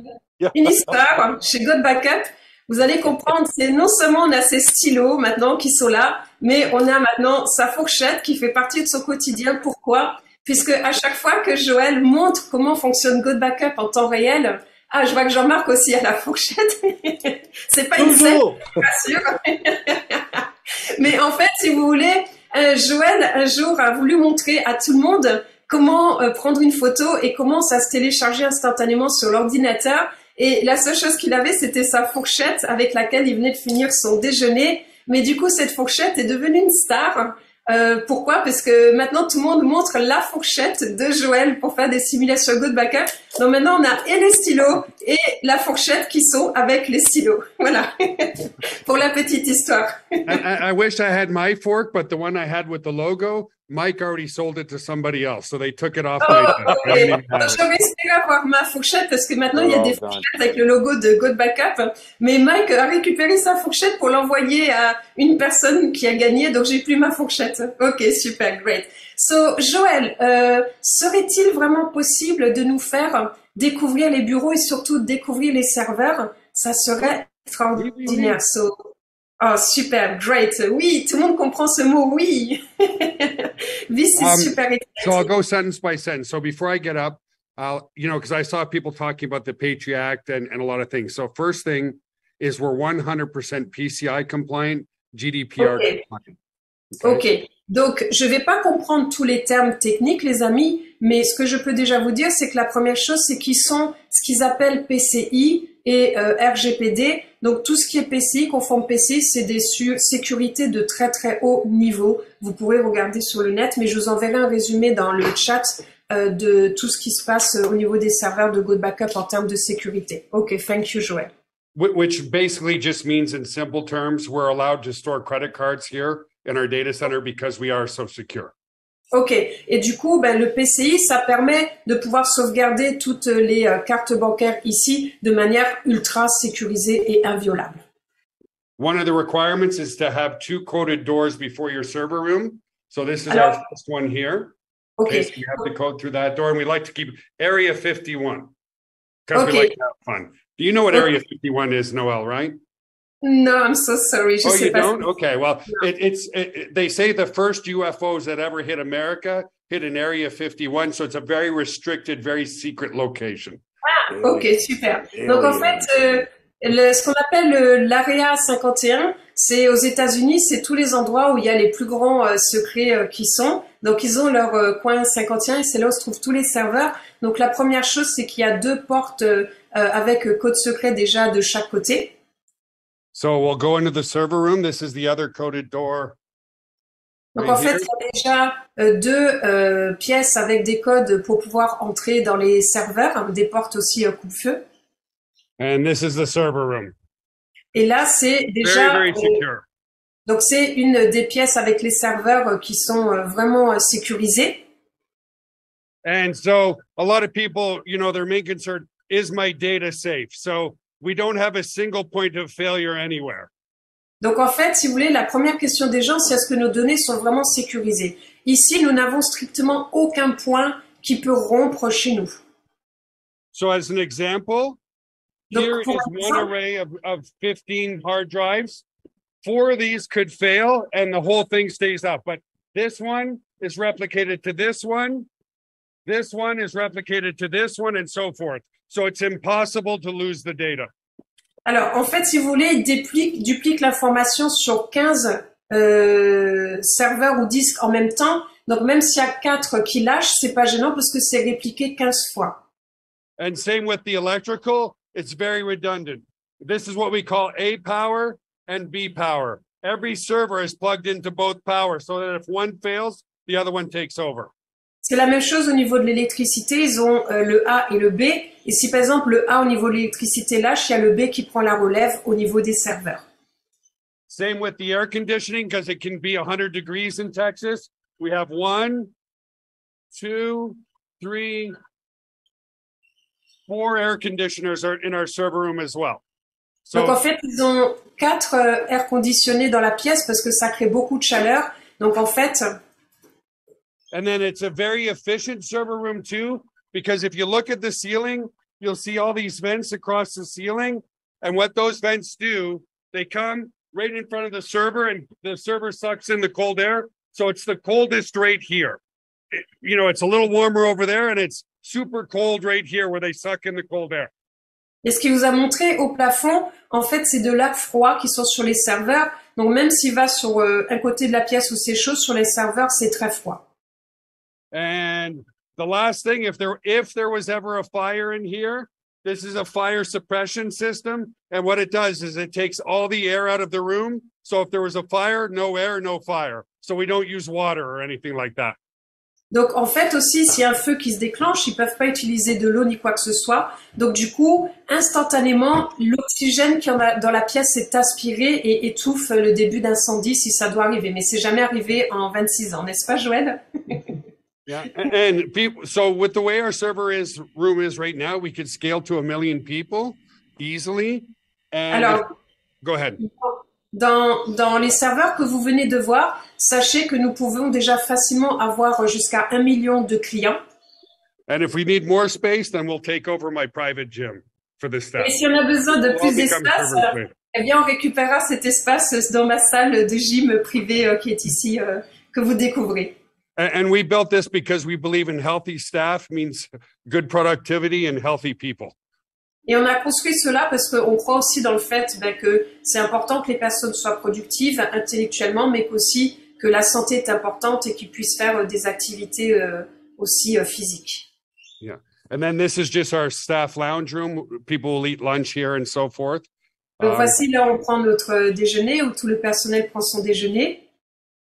une histoire chez God Backup. Vous allez comprendre, c'est non seulement on a ses stylos maintenant qui sont là, mais on a maintenant sa fourchette qui fait partie de son quotidien. Pourquoi? Puisque à chaque fois que Joël montre comment fonctionne God Backup en temps réel, je vois que Jean-Marc aussi a la fourchette. C'est pas une scène, pas sûr. Mais en fait, si vous voulez, Joël un jour a voulu montrer à tout le monde comment prendre une photo et comment ça se téléchargeait instantanément sur l'ordinateur. Et la seule chose qu'il avait, c'était sa fourchette avec laquelle il venait de finir son déjeuner. Mais du coup, cette fourchette est devenue une star. Pourquoi? Parce que maintenant, tout le monde montre la fourchette de Joël pour faire des simulations Good Backup. Donc maintenant, on a et les stylos et la fourchette qui sont avec les stylos. Voilà. Pour la petite histoire. I wish I had my fork, but the one I had with the logo, Mike already sold it to somebody else, so they took it off my desk. Okay. J'aurais espéré avoir ma fourchette parce que maintenant il y a des fourchettes avec le logo de Good Backup. Mais Mike a récupéré sa fourchette pour l'envoyer à une personne qui a gagné, donc j'ai plus ma fourchette. Ok, super, great. So, Joël, serait-il vraiment possible de nous faire découvrir les bureaux et surtout découvrir les serveurs? Ça serait extraordinaire. So, oh, super, great. Oui, tout le monde comprend ce mot, oui. This is super exciting. So I'll go sentence by sentence. So before I get up, I'll, because I saw people talking about the Patriot Act and a lot of things. So first thing is we're 100% PCI compliant, GDPR compliant. Ok. Donc, je vais pas comprendre tous les termes techniques, les amis, mais ce que je peux déjà vous dire, c'est que la première chose, c'est qu'ils sont ce qu'ils appellent PCI et RGPD. Donc, tout ce qui est PCI, conforme PCI, c'est des sécurités de très, très haut niveau. Vous pourrez regarder sur le net, mais je vous enverrai un résumé dans le chat de tout ce qui se passe au niveau des serveurs de Good Backup en termes de sécurité. Ok, thank you, Joël. Which basically just means in simple terms, we're allowed to store credit cards here in our data center because we are so secure. Ok. Et du coup, le PCI, ça permet de pouvoir sauvegarder toutes les cartes bancaires ici de manière ultra sécurisée et inviolable. One of the requirements is to have 2 coded doors before your server room. So this is our first one here. Okay. So you have to code through that door, and we like to keep Area 51 because we like to have fun. Do you know what Area 51 is, Noel, right? No, I'm so sorry. Oh, you don't? Okay, well, they say the first UFOs that ever hit America hit an Area 51, so it's a very restricted, very secret location. Ah, ok, super. Donc en fait, ce qu'on appelle l'Area 51, c'est aux États-Unis, c'est tous les endroits où il y a les plus grands secrets qui sont. Donc ils ont leur coin 51 et c'est là où se trouvent tous les serveurs. Donc la première chose, c'est qu'il y a 2 portes avec code secret déjà de chaque côté. So we'll go into the server room. This is the other coded door. Donc en fait, il y a déjà 2 pièces avec des codes pour pouvoir entrer dans les serveurs, des portes aussi coupe-feu. And this is the server room. Et là, c'est déjà very secure. Donc c'est une des pièces avec les serveurs qui sont vraiment sécurisés. And so a lot of people, their main concern is my data safe. So we don't have a single point of failure anywhere. Donc en fait, si vous voulez, la première question des gens, c'est est-ce que nos données sont vraiment sécurisées? Ici, nous n'avons strictement aucun point qui peut rompre chez nous. So as an example, here is one array of 15 hard drives. 4 of these could fail and the whole thing stays up. But this one is replicated to this one. This one is replicated to this one and so forth. So it's impossible to lose the data. Alors, en fait, si vous voulez, duplique l'information sur 15 serveurs ou disques en même temps. Donc, même s'il y a 4 qui lâchent, c'est pas gênant parce que c'est répliqué 15 fois. And same with the electrical, it's very redundant. This is what we call A power and B power. Every server is plugged into both power so that if one fails, the other one takes over. C'est la même chose au niveau de l'électricité, ils ont le A et le B. Et si par exemple le A au niveau de l'électricité lâche, il y a le B qui prend la relève au niveau des serveurs. Same with the air conditioning because it can be 100 degrees in Texas. We have 1, 2, 3, 4 air conditioners are in our server room as well. So, donc en fait, ils ont 4 air conditionnés dans la pièce parce que ça crée beaucoup de chaleur. Donc en fait... And then it's a very efficient server room too, because if you look at the ceiling, you'll see all these vents across the ceiling. And what those vents do, they come right in front of the server and the server sucks in the cold air. So it's the coldest right here. It's a little warmer over there and it's super cold right here where they suck in the cold air. Et ce qui vous a montré au plafond, en fait, c'est de l'air froid qui sont sur les serveurs. Donc même s'il va sur un côté de la pièce où c'est chaud, sur les serveurs, c'est très froid. And the last thing, if there was ever a fire in here, This is a fire suppression system. And what it does is it takes all the air out of the room. So if there was a fire, no air, no fire. So we don't use water or anything like that. Donc en fait aussi, s'il y a un feu qui se déclenche, ils peuvent pas utiliser de l'eau ni quoi que ce soit. Donc du coup, instantanément, l'oxygène qui en a dans la pièce est aspiré et étouffe le début d'incendie si ça doit arriver. Mais c'est jamais arrivé en 26 ans, n'est-ce pas, Joël? Yeah, and people. So with the way our room is right now, we could scale to 1 million people easily. And Alors, go ahead. Dans les serveurs que vous venez de voir, sachez que nous pouvons déjà facilement avoir jusqu'à 1 million de clients. And if we need more space, then we'll take over my private gym for the staff. Et si on a besoin de plus d'espace, eh bien, on récupérera cet espace dans ma salle de gym privée qui est ici, que vous découvrez. And we built this because we believe in healthy staff means good productivity and healthy people. Et on a construit cela parce qu'on croit aussi dans le fait que c'est important que les personnes soient productives intellectuellement, mais qu'aussi que la santé est importante et qu'ils puissent faire des activités aussi physiques. Yeah. And then this is just our staff lounge room. People will eat lunch here and so forth. Donc voici là on prend notre déjeuner où tout le personnel prend son déjeuner.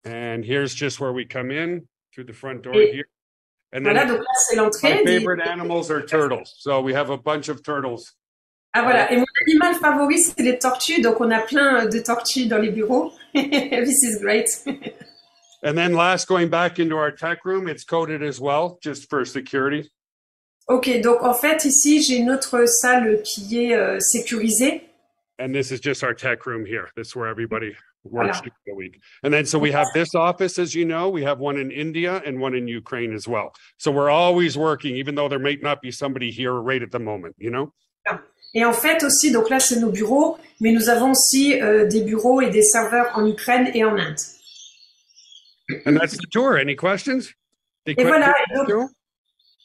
And here's just where we come in through the front door here. And voilà, donc là c'est l'entrée. My favorite animals are turtles. So we have a bunch of turtles. Ah voilà, et mon animal favori c'est les tortues, donc on a plein de tortues dans les bureaux. This is great. And then last, going back into our tech room, it's coded as well, just for security. Ok, donc en fait ici j'ai une autre salle qui est sécurisée. And this is just our tech room here. This is where everybody works during the week. And then so we have this office, as you know, we have one in India and one in Ukraine as well. So we're always working, even though there may not be somebody here right at the moment, you know? Et en fait aussi, donc là c'est nos bureaux, mais nous avons aussi des bureaux et des serveurs en Ukraine et en Inde. And that's the tour. Any questions? Et voilà,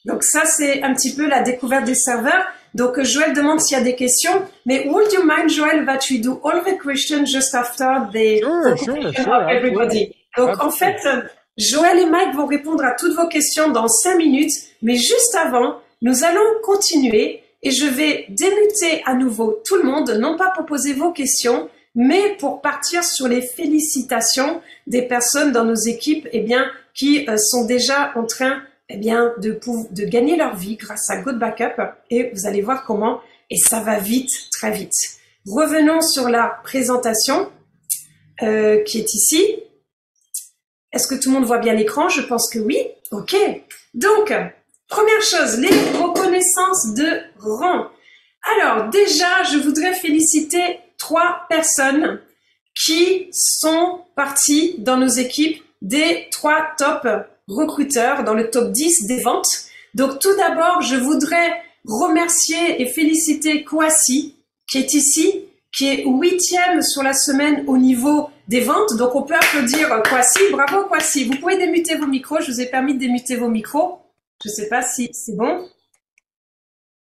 donc ça c'est un petit peu la découverte des serveurs. Donc Joël demande s'il y a des questions, mais would you mind, Joël, that we do all the questions just after the Sure, everybody? Donc en fait, Joël et Mike vont répondre à toutes vos questions dans 5 minutes, mais juste avant, nous allons continuer et je vais démuter à nouveau tout le monde, non pas pour poser vos questions, mais pour partir sur les félicitations des personnes dans nos équipes, qui sont déjà en train de gagner leur vie grâce à Good Backup, et vous allez voir comment, et ça va vite, très vite. Revenons sur la présentation qui est ici. Est-ce que tout le monde voit bien l'écran? Je pense que oui. Ok. Donc, première chose, les reconnaissances de rang. Alors, déjà, je voudrais féliciter 3 personnes qui sont parties dans nos équipes des 3 top recruteurs dans le top 10 des ventes. Donc tout d'abord, je voudrais remercier et féliciter Kwasi qui est ici, qui est 8e sur la semaine au niveau des ventes. Donc on peut applaudir Kwasi. Bravo Kwasi. Vous pouvez démuter vos micros. Je vous ai permis de démuter vos micros. Je ne sais pas si c'est bon.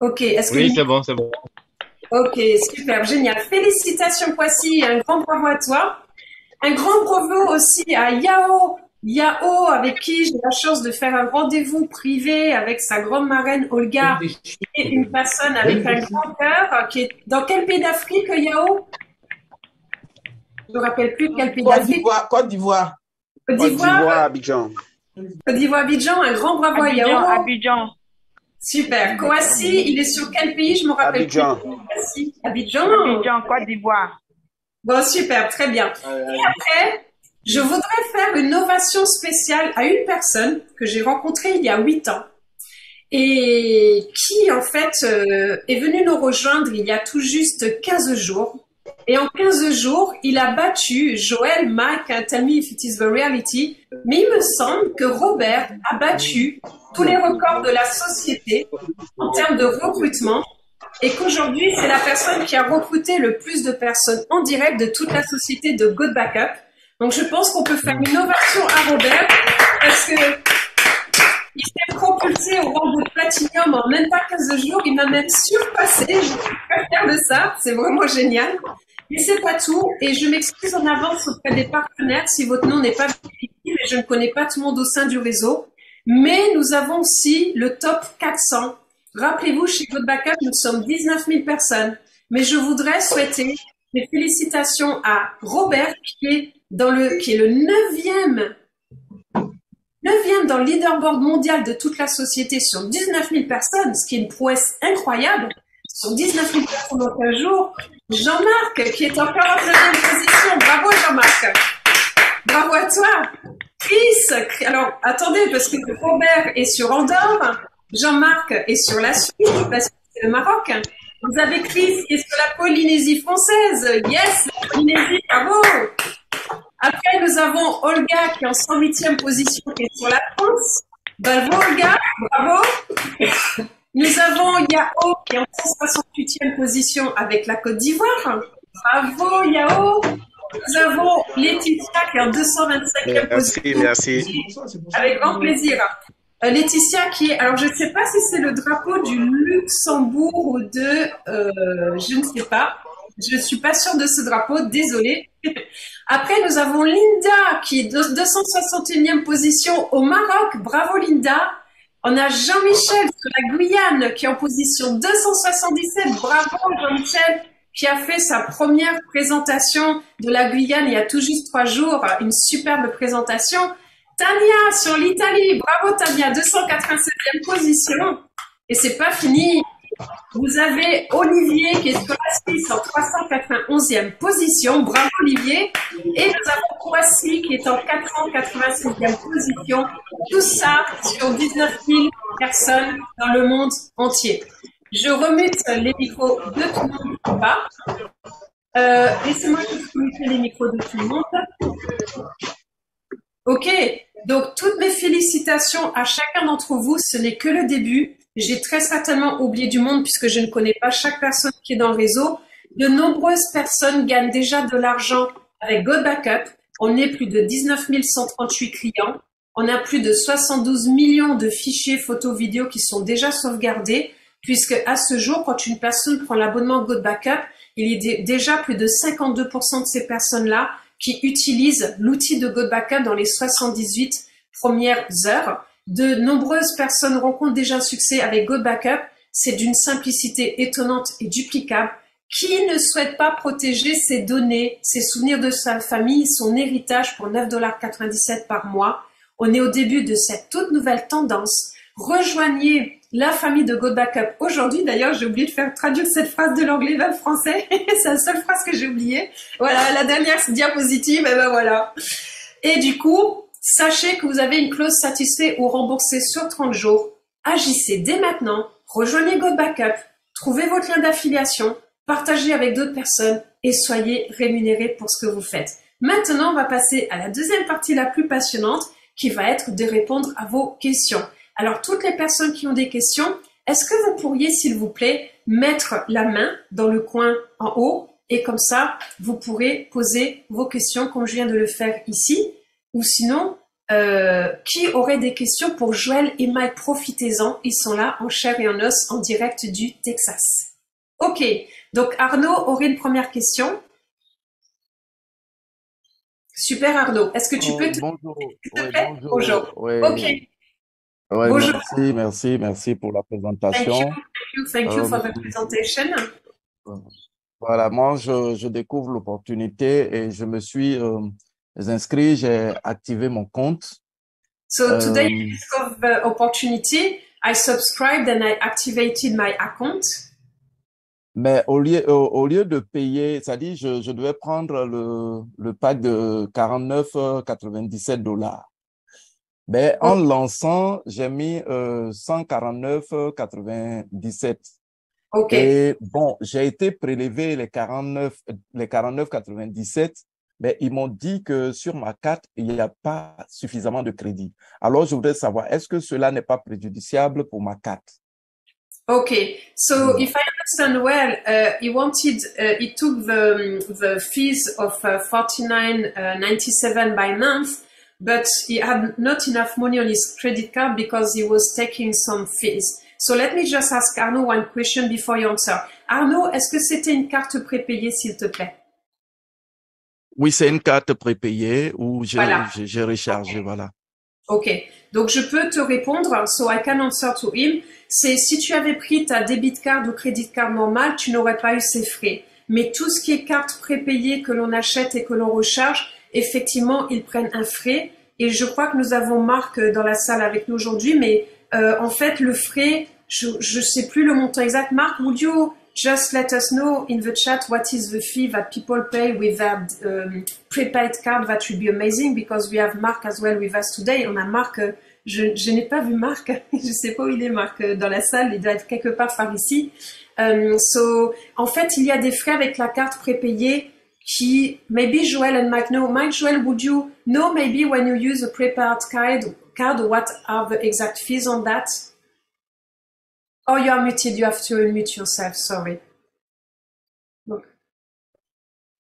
Ok. Oui, c'est bon, c'est bon. Ok, super, génial. Félicitations Kwasi. Un grand bravo à toi. Un grand bravo aussi à Yao, avec qui j'ai la chance de faire un rendez-vous privé avec sa grande marraine Olga, qui est une personne avec un grand cœur, qui est dans quel pays d'Afrique, Yao? Je ne me rappelle plus quel pays d'Afrique. Côte d'Ivoire. Côte d'Ivoire, Abidjan. Côte d'Ivoire, Abidjan, un grand bravo à Yao. Abidjan. Super. Kwasi, il est sur quel pays? Je me rappelle Abidjan. plus. Abidjan. Abidjan, Côte d'Ivoire. Bon, super, très bien. Et après, je voudrais faire une ovation spéciale à une personne que j'ai rencontrée il y a 8 ans et qui, en fait, est venue nous rejoindre il y a tout juste 15 jours. Et en 15 jours, il a battu Joël, Mike, tell me if it is the reality. Mais il me semble que Robert a battu tous les records de la société en termes de recrutement et qu'aujourd'hui, c'est la personne qui a recruté le plus de personnes en direct de toute la société de Good Backup. Donc, je pense qu'on peut faire une ovation à Robert parce que il s'est propulsé au rang de platinium en même pas 15 jours. Il m'a même surpassé. Je suis très fière de ça. C'est vraiment génial. Mais c'est pas tout. Et je m'excuse en avance auprès des partenaires si votre nom n'est pas visible et je ne connais pas tout le monde au sein du réseau. Mais nous avons aussi le top 400 Rappelez-vous, chez Good Backup, nous sommes 19 000 personnes. Mais je voudrais souhaiter des félicitations à Robert, qui est le neuvième dans le leaderboard mondial de toute la société sur 19 000 personnes, ce qui est une prouesse incroyable. Sur 19 000 personnes en 15 jours. Jean-Marc, qui est encore en deuxième position. Bravo, Jean-Marc. Bravo à toi. Chris, alors attendez, parce que Robert est sur Andorre, Jean-Marc est sur la Suisse, parce que c'est le Maroc. Vous avez Chris qui est sur la Polynésie française. Yes, la Polynésie, bravo. Après, nous avons Olga qui est en 108e position, qui est sur la France. Bravo, Olga, bravo. Nous avons Yao qui est en 168e position avec la Côte d'Ivoire. Bravo, Yao. Nous avons Laetitia qui est en 225e position. Merci. Avec grand plaisir. Laetitia qui est, alors je ne sais pas si c'est le drapeau du Luxembourg ou je ne sais pas. Je ne suis pas sûre de ce drapeau, désolée. Après, nous avons Linda qui est 261e position au Maroc. Bravo Linda. On a Jean-Michel sur la Guyane qui est en position 277. Bravo Jean-Michel qui a fait sa première présentation de la Guyane il y a tout juste 3 jours. Une superbe présentation. Tania sur l'Italie. Bravo Tania, 287e position. Et c'est pas fini. Vous avez Olivier qui est sur la Suisse en 391e position. Bravo Olivier. Et nous avons Croatie qui est en 486e position. Tout ça sur 19 000 personnes dans le monde entier. Je remute les micros de tout le monde ou pas. Laissez-moi juste muter les micros de tout le monde. Ok, donc toutes mes félicitations à chacun d'entre vous. Ce n'est que le début. J'ai très certainement oublié du monde puisque je ne connais pas chaque personne qui est dans le réseau. De nombreuses personnes gagnent déjà de l'argent avec Good Backup. On est plus de 19 138 clients. On a plus de 72 millions de fichiers photos vidéo qui sont déjà sauvegardés puisque à ce jour, quand une personne prend l'abonnement Good Backup, il y a déjà plus de 52% de ces personnes-là qui utilisent l'outil de Good Backup dans les 78 premières heures. De nombreuses personnes rencontrent déjà un succès avec Good Backup. C'est d'une simplicité étonnante et duplicable. Qui ne souhaite pas protéger ses données, ses souvenirs de sa famille, son héritage pour 9,97 $ par mois? On est au début de cette toute nouvelle tendance. Rejoignez la famille de Good Backup aujourd'hui. D'ailleurs, j'ai oublié de faire traduire cette phrase de l'anglais vers le français. C'est la seule phrase que j'ai oubliée. Voilà, la dernière diapositive, et ben voilà. Et du coup, sachez que vous avez une clause satisfait ou remboursée sur 30 jours. Agissez dès maintenant, rejoignez Good Backup, trouvez votre lien d'affiliation, partagez avec d'autres personnes et soyez rémunérés pour ce que vous faites. Maintenant, on va passer à la deuxième partie la plus passionnante qui va être de répondre à vos questions. Alors, toutes les personnes qui ont des questions, est-ce que vous pourriez, s'il vous plaît, mettre la main dans le coin en haut et comme ça, vous pourrez poser vos questions comme je viens de le faire ici. Ou sinon, qui aurait des questions pour Joël et Mike? Profitez-en, ils sont là en chair et en os en direct du Texas. Ok, donc Arnaud aurait une première question. Super Arnaud, est-ce que tu peux te... Bonjour. S'il te Oui, plaît? bonjour. Bonjour. Oui. Ok, Oui, bonjour. merci pour la Thank you, présentation. thank you for the Euh, presentation. voilà, moi, je découvre l'opportunité et je me suis inscrit, j'ai activé mon compte. So today I Euh, discovered the opportunity. I subscribed and I activated my account. mais au lieu de payer, c'est-à-dire, je devais prendre le pack de 49,97 $. Ben, en lançant, j'ai mis 149,97 $. Ok, Et bon, j'ai été prélevé les 49,97, mais ils m'ont dit que sur ma carte, il n'y a pas suffisamment de crédit. Alors, je voudrais savoir, est-ce que cela n'est pas préjudiciable pour ma carte? okay. So if I understand well, he took the fees of 49.97 by month, but he had not enough money on his credit card because he was taking some fees. So let me just ask Arnaud one question before you answer. Arnaud, est-ce que c'était une carte prépayée, s'il te plaît? Oui, c'est une carte prépayée où Voilà. j'ai rechargé, voilà. Ok, donc je peux te répondre, so I can answer to him. C'est si tu avais pris ta debit card ou crédit card normale, tu n'aurais pas eu ces frais. Mais tout ce qui est carte prépayée que l'on achète et que l'on recharge, effectivement, ils prennent un frais. Et je crois que nous avons Marc dans la salle avec nous aujourd'hui, mais en fait, le frais, je sais plus le montant exact. Marc, would you just let us know in the chat what is the fee that people pay with their prepaid card? That would be amazing because we have Marc as well with us today. On a Marc, je n'ai pas vu Marc, je sais pas où il est Marc dans la salle, il doit être quelque part par ici. So, en fait, il y a des frais avec la carte prépayée qui, maybe Joel and Mike know. Mike, Joel, would you know maybe when you use a prepaid card, what are the exact fees on that? Oh, you are muted. You have to unmute yourself. Sorry.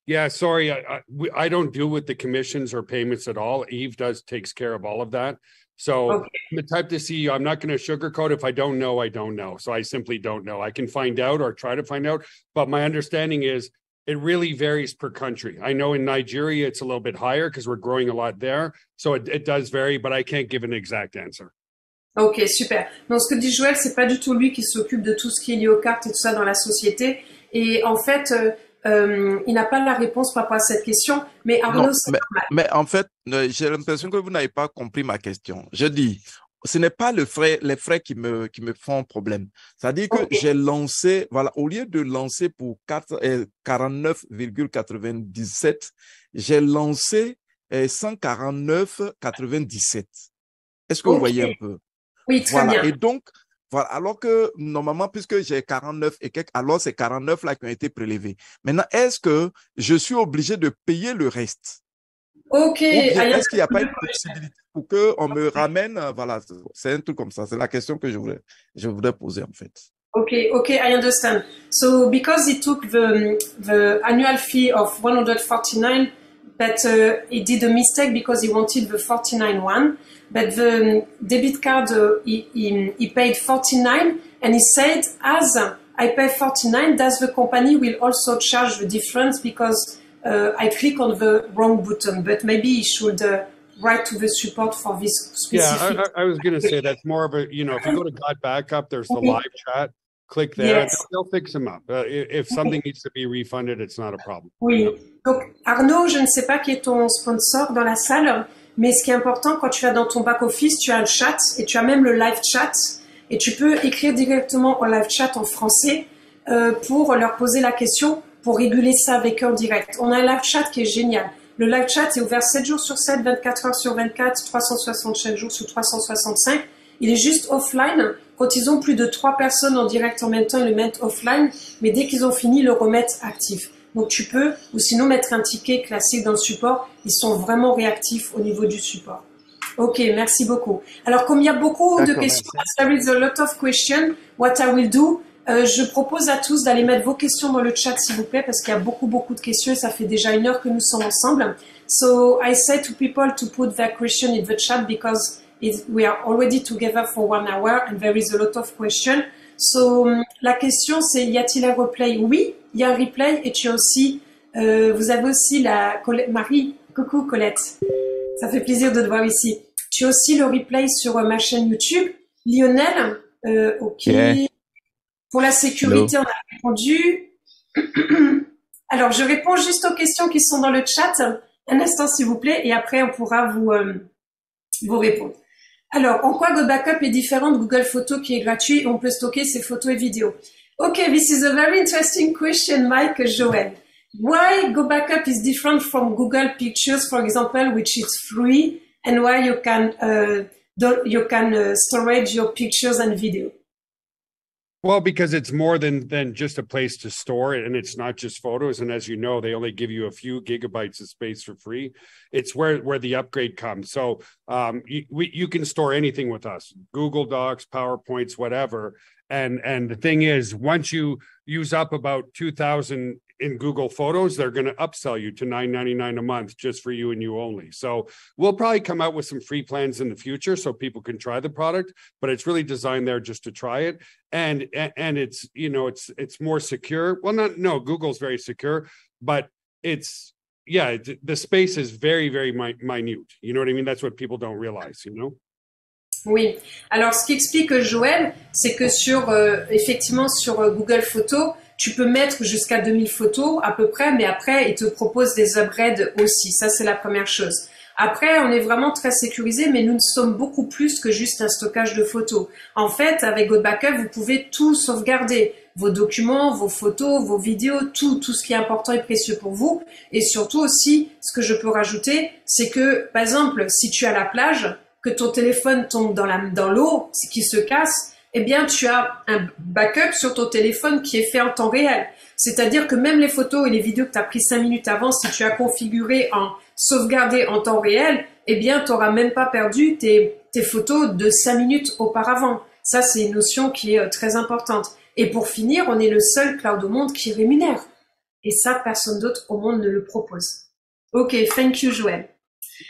Yeah, sorry. I don't deal with the commissions or payments at all. Eve takes care of all of that. So Okay. I'm the type to CEO. I'm not going to sugarcoat. If I don't know, I don't know. So I simply don't know. I can find out or try to find out. But my understanding is it really varies per country. I know in Nigeria, it's a little bit higher because we're growing a lot there. So it does vary, but I can't give an exact answer. Ok, super. Donc, ce que dit Joël, c'est pas du tout lui qui s'occupe de tout ce qui est lié aux cartes et tout ça dans la société. Et en fait, il n'a pas la réponse par rapport à cette question. Mais Arnaud, Non, c'est normal. mais en fait, j'ai l'impression que vous n'avez pas compris ma question. Je dis, ce n'est pas les frais qui me font problème. C'est-à-dire que Ok. j'ai lancé, voilà, au lieu de lancer pour 49,97, j'ai lancé 149,97. Est-ce que vous Ok. voyez un peu? Oui, très Voilà. bien. Et donc, voilà. Alors que normalement, puisque j'ai 49 et quelques, alors c'est 49 là qui ont été prélevés. Maintenant, est-ce que je suis obligé de payer le reste? Ok. Ou bien I est-ce qu'il n'y a pas une understand. possibilité pour qu'on me ramène? Voilà, c'est un truc comme ça. C'est la question que je voudrais poser en fait. Okay, I understand. So because he took the annual fee of 149, but he did a mistake because he wanted the 49 one. But the debit card he paid 49, and he said, as I pay 49, does the company will also charge the difference because I click on the wrong button. But maybe he should write to the support for this specific. Yeah, I was going to say that's more of a, you know, if you go to God Backup, there's the live chat. Click there. Yes. They'll fix them up. If something needs to be refunded, it's not a problem. Oui. Donc, Arnaud, je ne sais pas qui est ton sponsor dans la salle, mais ce qui est important, quand tu vas dans ton back-office, tu as un chat et tu as même le live chat et tu peux écrire directement au live chat en français pour leur poser la question, pour réguler ça avec eux en direct. On a un live chat qui est génial. Le live chat est ouvert 7 jours sur 7, 24 heures sur 24, 365 jours sur 365. Il est juste offline. Quand ils ont plus de 3 personnes en direct en même temps, ils le mettent offline. Mais dès qu'ils ont fini, ils le remettent actif. Donc tu peux, ou sinon mettre un ticket classique dans le support. Ils sont vraiment réactifs au niveau du support. Ok, merci beaucoup. Alors comme il y a beaucoup de questions, there is a lot of questions, what I will do, je propose à tous d'aller mettre vos questions dans le chat s'il vous plaît, parce qu'il y a beaucoup de questions et ça fait déjà 1 heure que nous sommes ensemble. So I say to people to put their question in the chat because we are already together for 1 hour and there is a lot of questions. So, la question c'est, y a-t-il un replay? Oui, il y a un replay et tu as aussi, vous avez aussi la Marie. Coucou Colette. Ça fait plaisir de te voir ici. Tu as aussi le replay sur ma chaîne YouTube. Lionel, ok. Yeah. Pour la sécurité, hello. On a répondu. Alors, je réponds juste aux questions qui sont dans le chat. Un instant, s'il vous plaît, et après, on pourra vous répondre. Alors, en quoi Go Backup est différent de Google Photos qui est gratuit et on peut stocker ses photos et vidéos? Okay, this is a very interesting question, Mike Joel. Why Go Backup is different from Google Pictures, for example, which is free, and why you can storage your pictures and video? Well, because it's more than just a place to store it, and it's not just photos. And as you know, they only give you a few gigabytes of space for free. It's where the upgrade comes. So you can store anything with us: Google Docs, PowerPoints, whatever. And the thing is, once you use up about 2,000 in Google Photos, they're going to upsell you to $9.99 a month just for you and you only. So we'll probably come out with some free plans in the future so people can try the product, but it's really designed there just to try it. And it's, you know, it's more secure. Well, Google's very secure, but it's, the space is very, very minute. You know what I mean? That's what people don't realize, you know? Oui. Alors, ce qu'explique Joël, c'est que effectivement, sur Google Photos, tu peux mettre jusqu'à 2000 photos à peu près, mais après, il te propose des upgrades aussi. Ça, c'est la première chose. Après, on est vraiment très sécurisé, mais nous sommes beaucoup plus que juste un stockage de photos. En fait, avec GoBackup, vous pouvez tout sauvegarder. Vos documents, vos photos, vos vidéos, tout ce qui est important et précieux pour vous. Et surtout aussi, ce que je peux rajouter, c'est que, par exemple, si tu es à la plage, que ton téléphone tombe dans l'eau, qui se casse, eh bien, tu as un backup sur ton téléphone qui est fait en temps réel. C'est-à-dire que même les photos et les vidéos que tu as prises 5 minutes avant, si tu as configuré en sauvegarder en temps réel, eh bien, tu n'auras même pas perdu tes photos de 5 minutes auparavant. Ça, c'est une notion qui est très importante. Et pour finir, on est le seul cloud au monde qui rémunère. Et ça, personne d'autre au monde ne le propose. Ok, thank you, Joël.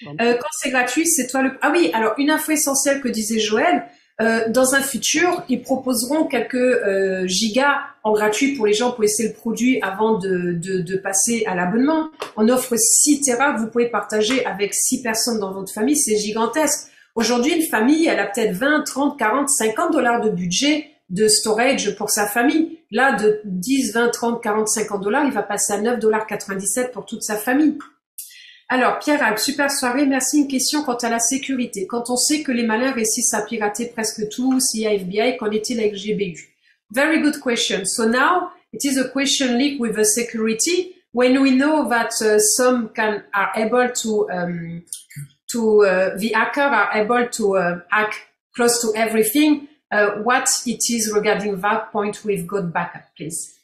Quand c'est gratuit, c'est toi le... Ah oui, alors une info essentielle que disait Joël, dans un futur, ils proposeront quelques gigas en gratuit pour les gens pour essayer le produit avant de passer à l'abonnement. On offre 6 Tera que vous pouvez partager avec 6 personnes dans votre famille, c'est gigantesque. Aujourd'hui, une famille, elle a peut-être 20, 30, 40, 50 $ de budget de storage pour sa famille. Là, de 10, 20, 30, 40, 50 $, il va passer à 9,97 $ pour toute sa famille. Alors, Pierre-Alpes, super soirée, merci. Une question quant à la sécurité. Quand on sait que les malins réussissent à pirater presque tout, CIA, FBI, qu'en est-il avec GBU? Very good question. So now, it is a question linked with the security. When we know that some are able the hacker are able to hack close to everything, what it is regarding that point with GoBackup, please?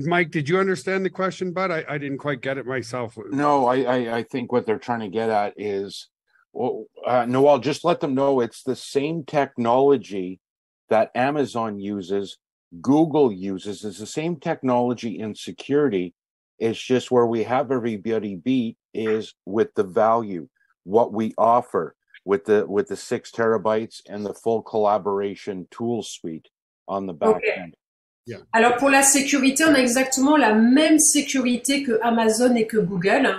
Mike, did you understand the question, bud? I didn't quite get it myself. No, I think what they're trying to get at is, Noel, just let them know it's the same technology that Amazon uses, Google uses. It's the same technology in security. It's just where we have everybody beat is with the value, what we offer with the 6 terabytes and the full collaboration tool suite on the back end. Yeah. Alors pour la sécurité, on a exactement la même sécurité que Amazon et que Google.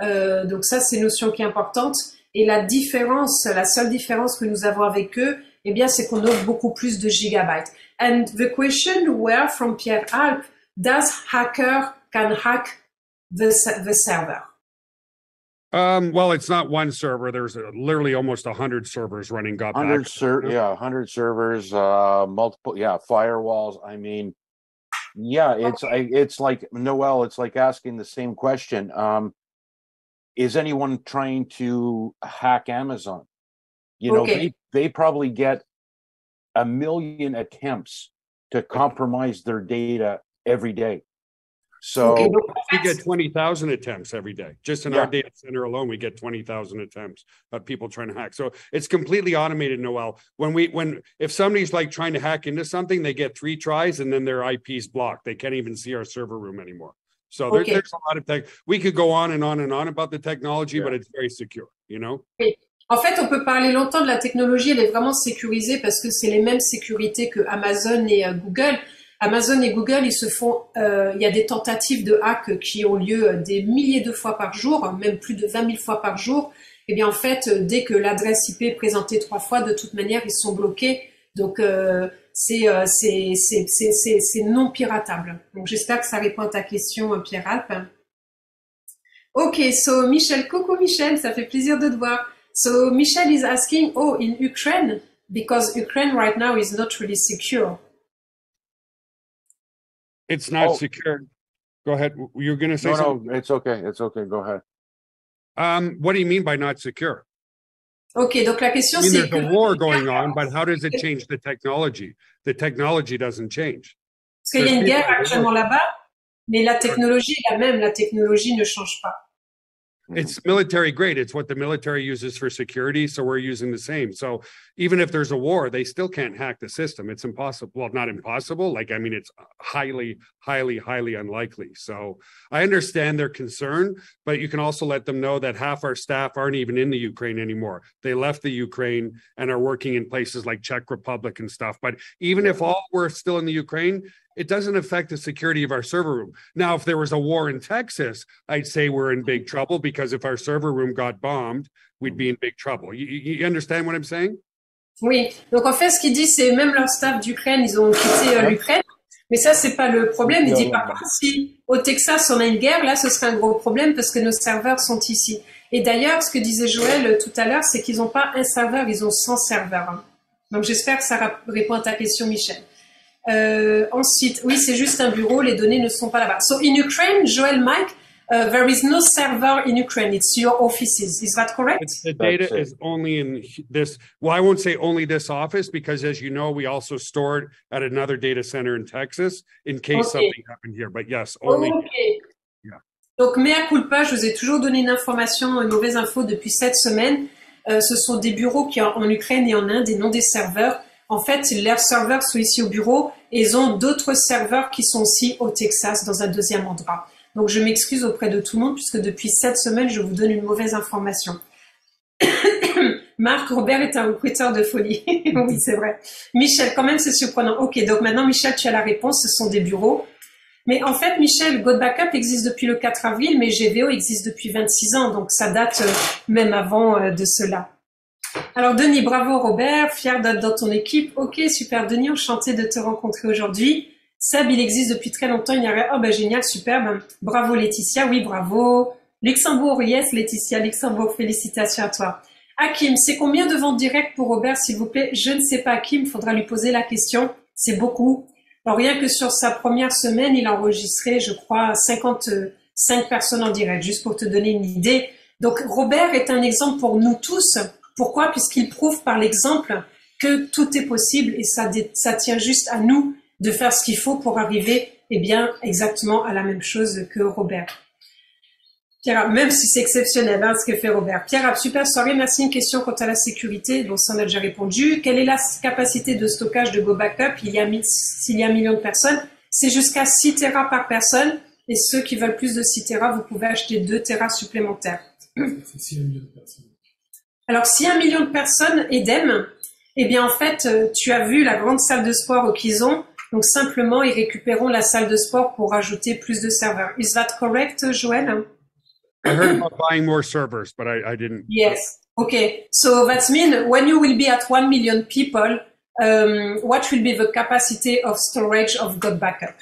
Donc ça, c'est une notion qui est importante. Et la seule différence que nous avons avec eux, eh bien, c'est qu'on offre beaucoup plus de gigabytes. And the question were from Pierre-Alpes, does hacker can hack the server? Well, it's not one server. There's literally almost 100 servers running GoBackup. 100 servers, multiple, firewalls. I mean, it's like, Noel, it's like asking the same question. Is anyone trying to hack Amazon? You know, they probably get 1 million attempts to compromise their data every day. So we get 20,000 attempts every day. Just in our data center alone, we get 20,000 attempts of people trying to hack. So it's completely automated, Noel. If somebody's like trying to hack into something, they get 3 tries and then their IP's blocked. They can't even see our server room anymore. So there's a lot of tech. We could go on and on and on about the technology, but it's very secure, you know? Oui. En fait, on peut parler longtemps de la technologie. Elle est vraiment sécurisée parce que c'est les mêmes sécurités que Amazon et Google. Amazon et Google, il y a des tentatives de hack qui ont lieu des milliers de fois par jour, même plus de 20 000 fois par jour. Et bien en fait, dès que l'adresse IP est présentée 3 fois, de toute manière, ils sont bloqués. Donc c'est non piratable. Donc j'espère que ça répond à ta question, Pierre-Alpes. Ok, so Michel, coucou Michel, ça fait plaisir de te voir. So Michel is asking, in Ukraine, because Ukraine right now is not really secure. It's not secure. Go ahead. You're going to say something? No, it's okay. It's okay. Go ahead. What do you mean by not secure? Ok, donc la question c'est there's a war going on, but how does it change the technology? The technology doesn't change. Parce qu'il y a une guerre actuellement là-bas, mais la technologie est la même. La technologie ne change pas. It's military grade. It's what the military uses for security. So we're using the same. So even if there's a war, they still can't hack the system. It's impossible. Well, not impossible. It's highly, highly, highly unlikely. So I understand their concern, but you can also let them know that half our staff aren't even in the Ukraine anymore. They left the Ukraine and are working in places like Czech Republic and stuff. But even if all were still in the Ukraine, it doesn't affect the security of our server room. Now, if there was a war in Texas, I'd say we're in big trouble because if our server room got bombed, we'd be in big trouble. You understand what I'm saying? Oui. Donc en fait, ce qu'il dit, c'est même leur staff d'Ukraine, ils ont quitté l'Ukraine. Mais ça, c'est pas le problème. Il dit par contre, si au Texas on a une guerre, là, ce serait un gros problème parce que nos serveurs sont ici. Et d'ailleurs, ce que disait Joël tout à l'heure, c'est qu'ils n'ont pas un serveur, ils ont 100 serveurs. Hein. Donc j'espère que ça répond à ta question, Michel. Ensuite, oui, c'est juste un bureau, les données ne sont pas là-bas. So in Ukraine, Joel, Mike, there is no server in Ukraine. It's your offices. Is that correct? The data is only in this. Well, I won't say only this office because, as you know, we also store it at another data center in Texas in case something happened here. But yes, only. Okay. Yeah. Donc, mea culpa, je vous ai toujours donné une information, une mauvaise info depuis 7 semaines. Ce sont des bureaux qui en Ukraine et en Inde et non des serveurs. En fait, leurs serveurs sont ici au bureau et ils ont d'autres serveurs qui sont aussi au Texas dans un deuxième endroit. Donc, je m'excuse auprès de tout le monde puisque depuis 7 semaines, je vous donne une mauvaise information. Marc, Robert est un recruteur de folie. Oui, c'est vrai. Michel, quand même, c'est surprenant. Ok, donc maintenant, Michel, tu as la réponse. Ce sont des bureaux. Mais en fait, Michel, GoBackup existe depuis le 4 avril, mais GVO existe depuis 26 ans. Donc, ça date même avant de cela. Alors, Denis, bravo Robert. Fier d'être dans ton équipe. Ok, super Denis, enchanté de te rencontrer aujourd'hui. Seb, il existe depuis très longtemps, il n'y a rien. Oh, ben, génial, super. Bravo, Laetitia. Oui, bravo. Luxembourg, yes, Laetitia. Luxembourg, félicitations à toi. Hakim, c'est combien de ventes directes pour Robert, s'il vous plaît? Je ne sais pas, Hakim, il faudra lui poser la question. C'est beaucoup. Alors, rien que sur sa première semaine, il a enregistré, je crois, 55 personnes en direct, juste pour te donner une idée. Donc, Robert est un exemple pour nous tous. Pourquoi? Puisqu'il prouve par l'exemple que tout est possible et ça tient juste à nous de faire ce qu'il faut pour arriver, eh bien, exactement à la même chose que Robert. Pierre, même si c'est exceptionnel, hein, ce que fait Robert. Pierre, super soirée. Merci. Une question quant à la sécurité. Bon, ça on a déjà répondu. Quelle est la capacité de stockage de GoBackup? S'il y a 1 million de personnes, c'est jusqu'à 6 Tera par personne. Et ceux qui veulent plus de 6 Tera, vous pouvez acheter 2 Tera supplémentaires. C'est 6 millions de personnes. Alors, si 1 million de personnes, EDEM, eh bien, en fait, tu as vu la grande salle de sport qu'ils ont. Donc, simplement, ils récupéreront la salle de sport pour ajouter plus de serveurs. Is that correct, Joël? I heard about buying more servers, but I didn't. Yes. Okay. So that means when you will be at 1 million people, what will be the capacity of storage of GoBackup?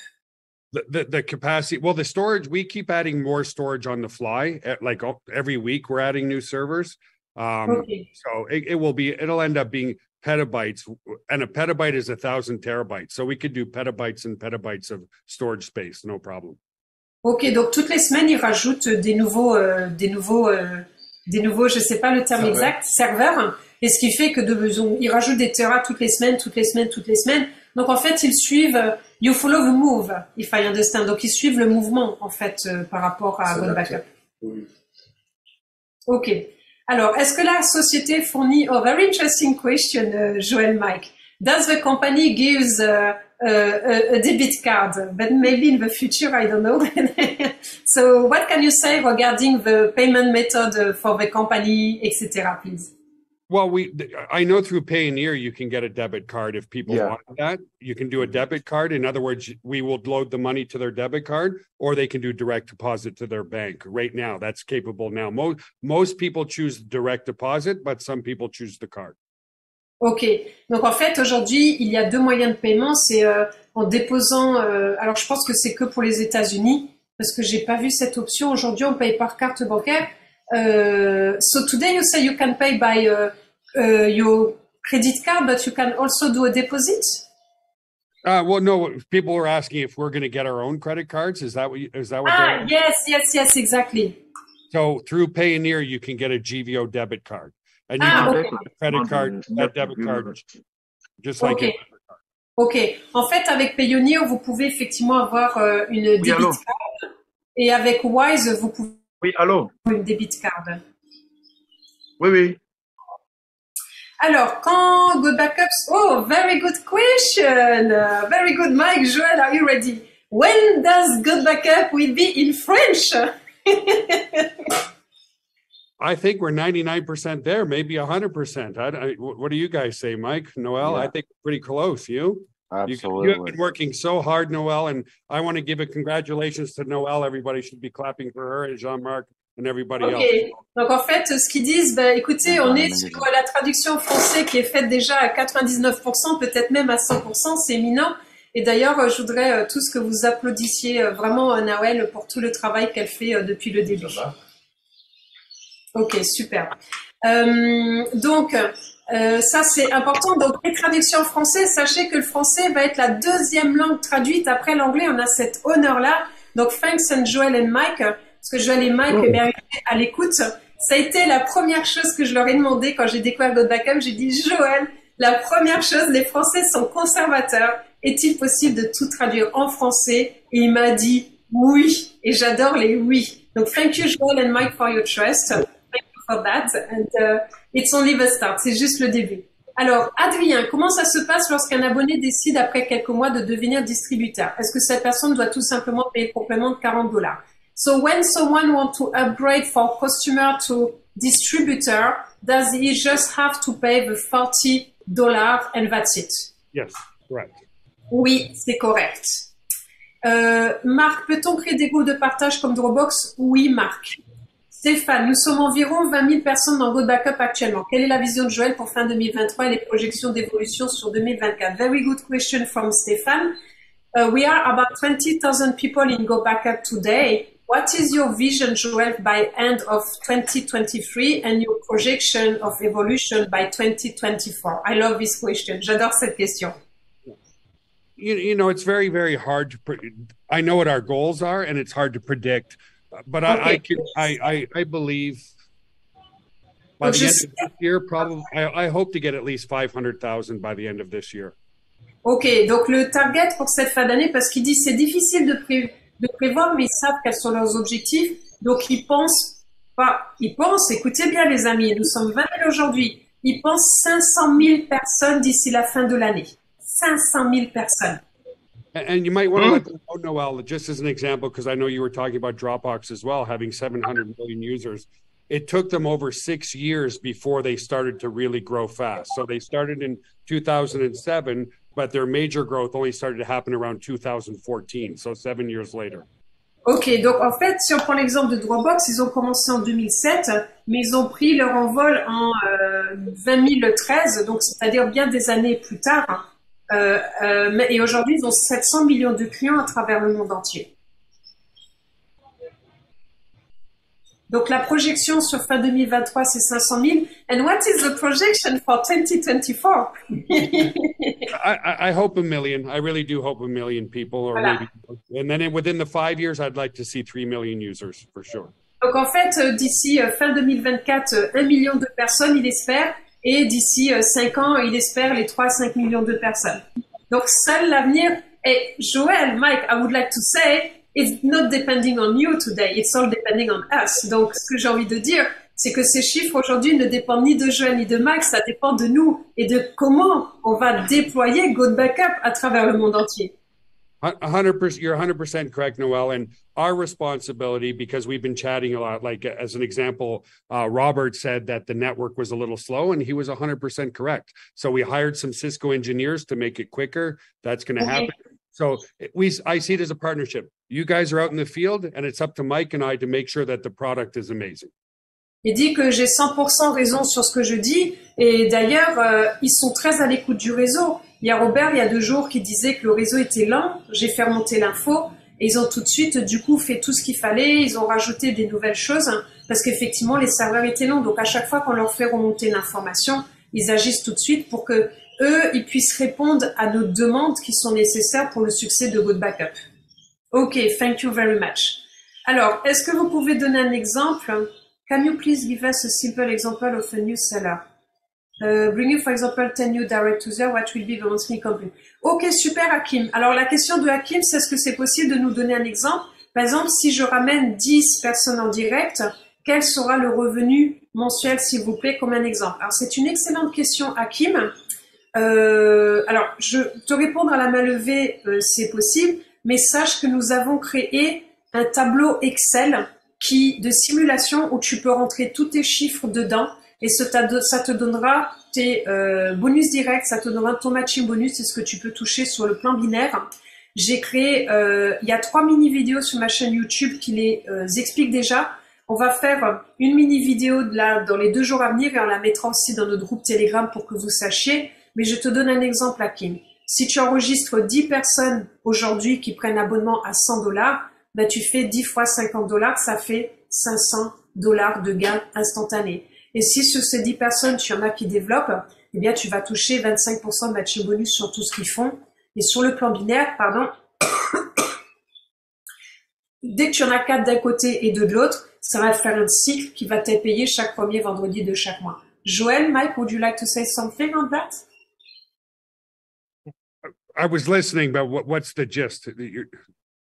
The capacity, well, the storage, we keep adding more storage on the fly. Like every week, we're adding new servers. Okay. So it'll end up being petabytes, and a petabyte is 1,000 terabytes. So we could do petabytes and petabytes of storage space, no problem. Ok, donc toutes les semaines, ils rajoutent des nouveaux, je sais pas le terme exact, serveurs. Et ce qui fait que ils rajoutent des terras toutes les semaines. Donc en fait, ils suivent, you follow the move, if I understand. Donc ils suivent le mouvement, en fait, par rapport à GoBackup. Oui. Ok. Alors, est-ce que la société fournit, very interesting question, Joel Mike. Does the company gives a debit card, but maybe in the future, I don't know. So what can you say regarding the payment method for the company, etc., please? Well, I know through Payoneer, you can get a debit card if people want that. You can do a debit card. In other words, we will load the money to their debit card, or they can do direct deposit to their bank. Right now, that's capable now. Most people choose direct deposit, but some people choose the card. Ok, donc en fait aujourd'hui il y a 2 moyens de paiement, c'est en déposant, alors je pense que c'est que pour les États-Unis parce que j'ai pas vu cette option. Aujourd'hui on paye par carte bancaire. So today you say you can pay by your credit card, but you can also do a deposit. Well, no. People were asking if we're going to get our own credit cards. Is that what? Yes, exactly. So through Payoneer, you can get a GVO debit card. And you can get a credit card, a debit card, just like it. Ok. En fait, avec Payoneer, vous pouvez effectivement avoir une debit card. Et avec Wise, vous pouvez avoir une debit card. Oui. Alors, quand GoBackup... Oh, very good question. Very good, Mike. Joel, are you ready? When does GoBackup will be in French? I think we're 99% there, maybe 100%. What do you guys say, Mike, Noel? Yeah. I think we're pretty close. You? Absolutely. You have been working so hard, Noelle, and I want to give a congratulations to Noelle. Everybody should be clapping for her and Jean-Marc and everybody else. Donc en fait, ce qu'ils disent, écoutez, on est sur la traduction française qui est faite déjà à 99%, peut-être même à 100%, c'est éminent. Et d'ailleurs, je voudrais tous que vous applaudissiez vraiment Noelle pour tout le travail qu'elle fait depuis le début. Ok, super. Donc, ça c'est important. Donc, les traductions françaises, sachez que le français va être la deuxième langue traduite après l'anglais. On a cet honneur-là. Donc, thanks and Joël and Mike, parce que Joël et Mike à l'écoute. Ça a été la première chose que je leur ai demandé quand j'ai découvert GoBackup. J'ai dit, Joël, la première chose, les Français sont conservateurs. Est-il possible de tout traduire en français? Et il m'a dit oui. Et j'adore les oui. Donc, thank you, Joël and Mike, for your trust. Thank you for that. And it's only the start. C'est juste le début. Alors, Adrien, comment ça se passe lorsqu'un abonné décide après quelques mois de devenir distributeur? Est-ce que cette personne doit tout simplement payer le complément de $40? So when someone wants to upgrade from customer to distributor, does he just have to pay the $40 and that's it? Yes, correct. Oui, c'est correct. Marc, peut-on créer des groupes de partage comme Dropbox? Oui, Marc. Stéphane, nous sommes environ 20 000 personnes dans GoBackup actuellement. Quelle est la vision de Joël pour fin 2023 et les projections d'évolution sur 2024? Very good question from Stéphane. We are about 20,000 people in GoBackup today. What is your vision, Joël, by end of 2023 and your projection of evolution by 2024? I love this question. J'adore cette question. You know, it's very, very hard to. I know what our goals are, and it's hard to predict. But I believe by the end of this year, probably, I hope to get at least 500,000 by the end of this year. Ok, donc le target pour cette fin d'année, parce qu'il dit c'est difficile de prévoir, mais ils savent quels sont leurs objectifs. Donc ils pensent, écoutez bien les amis, nous sommes 20 000 aujourd'hui. Ils pensent 500 000 personnes d'ici la fin de l'année. 500 000 personnes. And you might want to let them know, Noelle, just as an example, because I know you were talking about Dropbox as well, having 700 million users. It took them over 6 years before they started to really grow fast. So they started in 2007, but their major growth only started to happen around 2014, so 7 years later. Ok, donc en fait, si on prend l'exemple de Dropbox, ils ont commencé en 2007, mais ils ont pris leur envol en 2013, donc c'est-à-dire bien des années plus tard. Et aujourd'hui, ils ont 700 millions de clients à travers le monde entier. Donc la projection sur fin 2023, c'est 500 000. And what is the projection for 2024? I hope 1 million. I really do hope 1 million people, or maybe. And then within the 5 years, I'd like to see 3 million users for sure. Donc en fait, d'ici fin 2024, 1 million de personnes, il espère. Et d'ici 5 ans, il espère les 3 à 5 millions de personnes. Donc, seul l'avenir. Et Joël, Mike, I would like to say, it's not depending on you today, it's all depending on us. Donc, ce que j'ai envie de dire, c'est que ces chiffres aujourd'hui ne dépendent ni de Joël ni de Mike, ça dépend de nous et de comment on va déployer GoBackup à travers le monde entier. 100%, you're 100% correct, Noelle. And our responsibility, because we've been chatting a lot, like as an example, Robert said that the network was a little slow, and he was 100% correct. So we hired some Cisco engineers to make it quicker. That's going to happen. So I see it as a partnership. You guys are out in the field, and it's up to Mike and I to make sure that the product is amazing. Il dit que j'ai 100% raison sur ce que je dis. Et d'ailleurs, ils sont très à l'écoute du réseau. Il y a Robert, il y a 2 jours, qui disait que le réseau était lent. J'ai fait remonter l'info et ils ont tout de suite, du coup, fait tout ce qu'il fallait. Ils ont rajouté des nouvelles choses parce qu'effectivement, les serveurs étaient longs. Donc, à chaque fois qu'on leur fait remonter l'information, ils agissent tout de suite pour que eux, ils puissent répondre à nos demandes qui sont nécessaires pour le succès de GoBackup. Ok, thank you very much. Alors, est-ce que vous pouvez donner un exemple? Can you please give us a simple example of a new seller? Bring for example 10 new direct users, what will be the monthly company? Ok, super Hakim. Alors la question de Hakim, c'est est-ce que c'est possible de nous donner un exemple? Par exemple, si je ramène 10 personnes en direct, quel sera le revenu mensuel, s'il vous plaît, comme un exemple? Alors c'est une excellente question Hakim. Alors, te répondre à la main levée, c'est possible, mais sache que nous avons créé un tableau Excel de simulation où tu peux rentrer tous tes chiffres dedans. et ça te donnera tes bonus directs, ça te donnera ton matching bonus, c'est ce que tu peux toucher sur le plan binaire. J'ai créé, il y a 3 mini-vidéos sur ma chaîne YouTube qui les expliquent déjà. On va faire une mini-vidéo dans les 2 jours à venir et on la mettra aussi dans notre groupe Telegram pour que vous sachiez. Mais je te donne un exemple, Hakim. Si tu enregistres 10 personnes aujourd'hui qui prennent abonnement à $100, ben tu fais 10 fois $50, ça fait $500 de gain instantané. Et si sur ces 10 personnes, tu en as qui développent, eh bien, tu vas toucher 25% de matching bonus sur tout ce qu'ils font. Et sur le plan binaire, pardon, dès que tu en as 4 d'un côté et 2 de l'autre, ça va faire un cycle qui va te payer chaque premier vendredi de chaque mois. Joël, Mike, would you like to say something on that? I was listening, but what's the gist?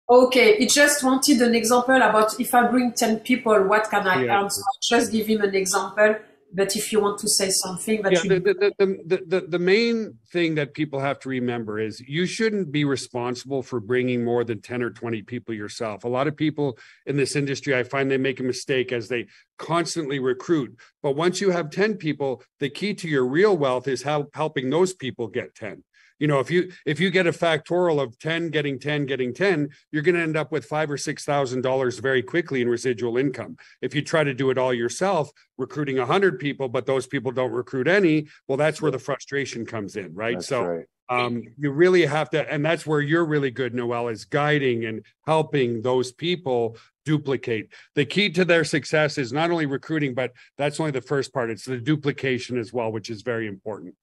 Okay, he just wanted an example about if I bring 10 people, what can I earn? So just give him an example. But if you want to say something, that the main thing that people have to remember is you shouldn't be responsible for bringing more than 10 or 20 people yourself. A lot of people in this industry, I find they make a mistake as they constantly recruit. But once you have 10 people, the key to your real wealth is helping those people get 10. You know, if you get a factorial of 10 getting 10 getting 10, you're going to end up with $5,000 or $6,000 very quickly in residual income. If you try to do it all yourself, recruiting 100 people, but those people don't recruit any, well, that's where the frustration comes in, right? That's right. You really have to, and that's where you're really good, Noel, is guiding and helping those people duplicate. The key to their success is not only recruiting, but that's only the first part. It's the duplication as well, which is very important.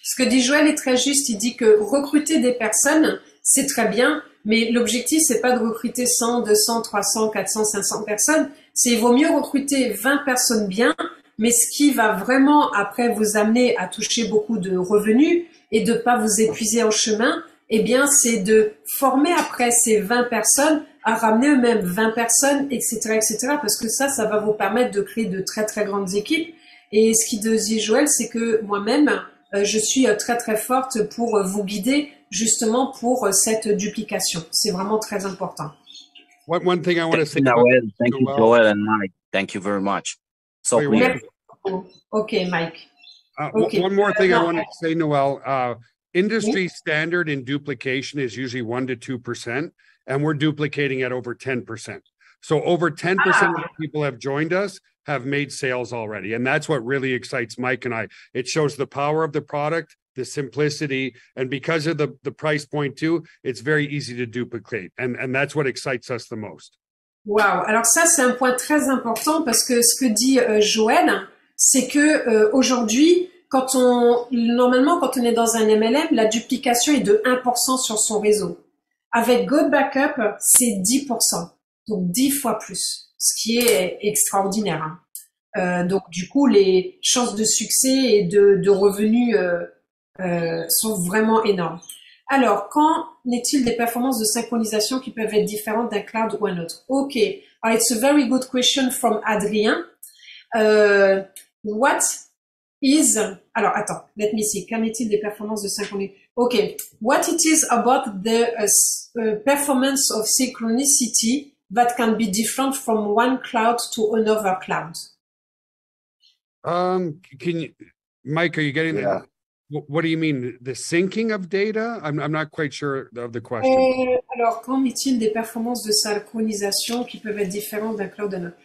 Ce que dit Joël est très juste, il dit que recruter des personnes, c'est très bien, mais l'objectif, c'est pas de recruter 100, 200, 300, 400, 500 personnes, c'est il vaut mieux recruter 20 personnes bien, mais ce qui va vraiment après vous amener à toucher beaucoup de revenus et de pas vous épuiser en chemin, eh bien, c'est de former après ces 20 personnes à ramener eux-mêmes 20 personnes, etc., etc., parce que ça va vous permettre de créer de très, très grandes équipes. Et ce qui dit Joël, c'est que moi-même, je suis très très forte pour vous guider justement pour cette duplication. C'est vraiment très important. One thing I want to say. Noel, thank you, Joel and Mike. Thank you very much. So Okay, Mike. Okay. One more thing I want to say, Noel. Industry standard in duplication is usually 1 to 2%, and we're duplicating at over 10%. So over 10% of the people have joined us have made sales already. And that's what really excites Mike and I. It shows the power of the product, the simplicity, and because of the price point too, it's very easy to duplicate. And that's what excites us the most. Wow. Alors ça, c'est un point très important parce que ce que dit Joël, c'est que aujourd'hui, normalement, quand on est dans un MLM, la duplication est de 1% sur son réseau. Avec Go Backup, c'est 10%. Donc 10 fois plus. Ce qui est extraordinaire. Donc du coup, les chances de succès et de revenus sont vraiment énormes. Alors, qu'en est-il des performances de synchronisation qui peuvent être différentes d'un cloud ou un autre? Ok, it's a very good question from Adrien. What is... Alors, attends, let me see. Qu'en est-il des performances de synchronisation? Ok, what it is about the performance of synchronicity that can be different from one cloud to another cloud? Mike, are you getting that? What do you mean? The syncing of data? I'm not quite sure of the question. Alors, qu'en est-il des performances de synchronisation qui peuvent être différentes d'un cloud à un autre?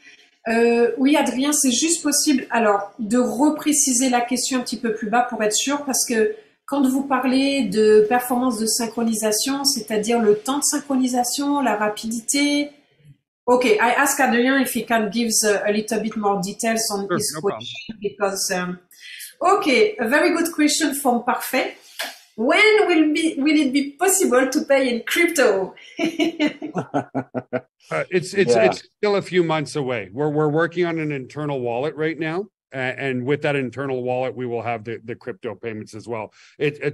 Oui, Adrien, c'est juste possible. Alors, de repréciser la question un petit peu plus bas pour être sûr, parce que quand vous parlez de performance de synchronisation, c'est-à-dire le temps de synchronisation, la rapidité. Okay, I ask Adrien if he can give a little bit more details on his question because. Okay, a very good question from Parfait. When will it be possible to pay in crypto? It's still a few months away. We're working on an internal wallet right now. And with that internal wallet, we will have the crypto payments as well.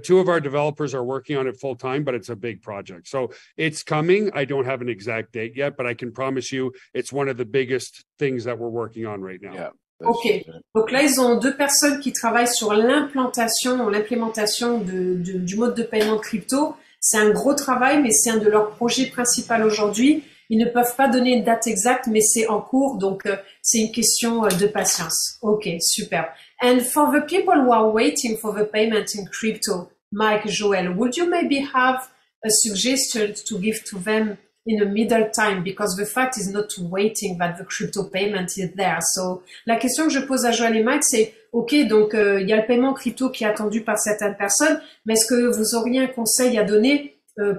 Two of our developers are working on it full time, but it's a big project. So it's coming. I don't have an exact date yet, but I can promise you it's one of the biggest things that we're working on right now. Yeah. Ok, donc là ils ont 2 personnes qui travaillent sur l'implémentation du mode de paiement de crypto. C'est un gros travail, mais c'est un de leurs projets principaux aujourd'hui. ils ne peuvent pas donner une date exacte, mais c'est en cours, donc c'est une question de patience. Ok, super. And for the people who are waiting for the payment in crypto, Mike, Joel, would you maybe have a suggestion to give to them in the middle time, because the fact is not waiting that the crypto payment is there. So, la question que je pose à Joël et Mike, c'est, ok, donc il y a le paiement crypto qui est attendu par certaines personnes, mais est-ce que vous auriez un conseil à donner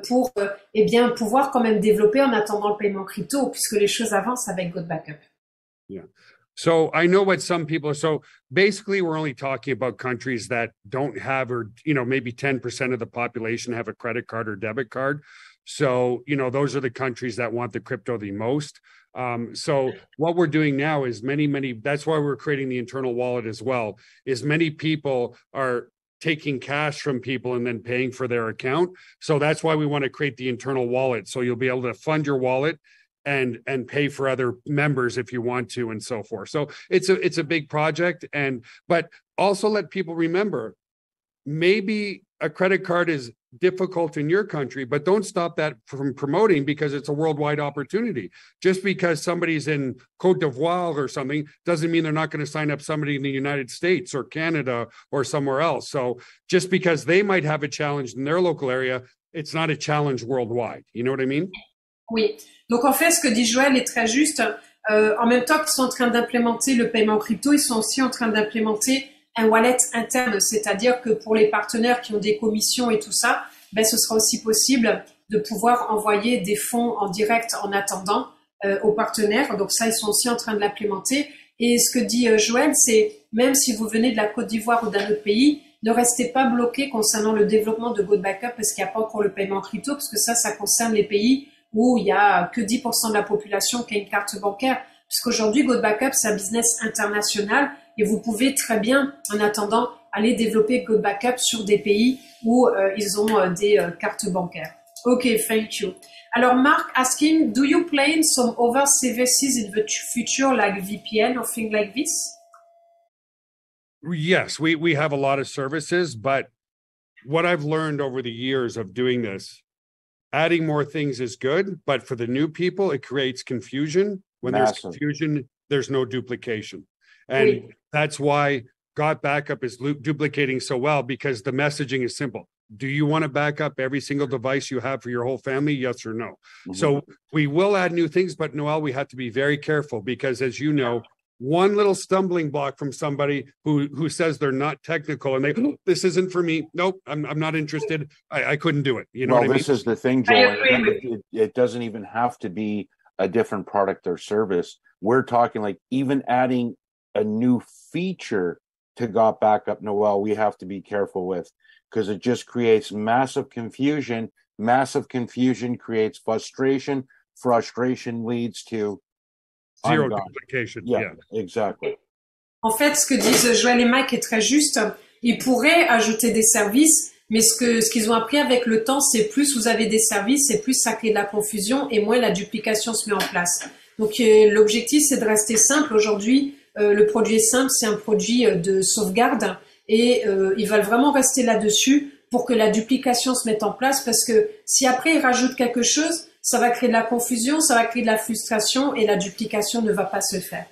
pour eh bien pouvoir quand même développer en attendant le paiement crypto, puisque les choses avancent avec GoodBackup? Yeah. So I know what some people are. So basically, we're only talking about countries that don't have, or, you know, maybe 10% of the population have a credit card or debit card. So, you know, those are the countries that want the crypto the most. So what we're doing now is that's why we're creating the internal wallet as well, is many people are taking cash from people and then paying for their account. So that's why we want to create the internal wallet. So you'll be able to fund your wallet and pay for other members if you want to, and so forth. So it's a big project, but also let people remember, maybe a credit card is difficult in your country, but don't stop that from promoting, because it's a worldwide opportunity. Just because somebody's in Cote d'Ivoire or something doesn't mean they're not going to sign up somebody in the United States or Canada or somewhere else. So just because they might have a challenge in their local area, it's not a challenge worldwide. You know what I mean? Oui. Donc en fait, ce que dit Joël est très juste. En même temps qu'ils sont en train d'implémenter le paiement crypto, ils sont aussi en train d'implémenter un wallet interne, c'est-à-dire que pour les partenaires qui ont des commissions et tout ça, ben, ce sera aussi possible de pouvoir envoyer des fonds en direct en attendant aux partenaires. Donc ça, ils sont aussi en train de l'implémenter. Et ce que dit Joël, c'est même si vous venez de la Côte d'Ivoire ou d'un autre pays, ne restez pas bloqué concernant le développement de GoodBackup parce qu'il n'y a pas encore le paiement crypto, parce que ça concerne les pays où il y a que 10% de la population qui a une carte bancaire. Puisqu'aujourd'hui, GoodBackup, c'est un business international et vous pouvez très bien, en attendant, aller développer GoodBackup sur des pays où ils ont des cartes bancaires. Ok, thank you. Alors, Mark asking, do you plan some other services in the future, like VPN or things like this? Yes, we have a lot of services, but what I've learned over the years of doing this, adding more things is good, but for the new people, it creates confusion. When there's confusion, there's no duplication. And that's why GoodBackup is duplicating so well, because the messaging is simple. Do you want to back up every single device you have for your whole family? Yes or no? Mm-hmm. So we will add new things, but Noel, we have to be very careful because, as you know, one little stumbling block from somebody who says they're not technical and they, this isn't for me. Nope, I'm not interested. I couldn't do it. You know what I mean? This is the thing, Joel. It doesn't even have to be a different product or service. We're talking like even adding a new feature to GoodBackup, Noel, we have to be careful with, because it just creates massive confusion. Massive confusion creates frustration. Frustration leads to zero duplication. Yeah, exactly. En fait, ce que disent Joël et Mike est très juste. Ils pourraient ajouter des services, mais ce qu'ils ont appris avec le temps, c'est plus vous avez des services, et plus ça crée de la confusion, et moins la duplication se met en place. Donc, l'objectif, c'est de rester simple. Aujourd'hui, le produit est simple, c'est un produit de sauvegarde, et ils veulent vraiment rester là-dessus pour que la duplication se mette en place, parce que si après ils rajoutent quelque chose, ça va créer de la confusion, ça va créer de la frustration, et la duplication ne va pas se faire.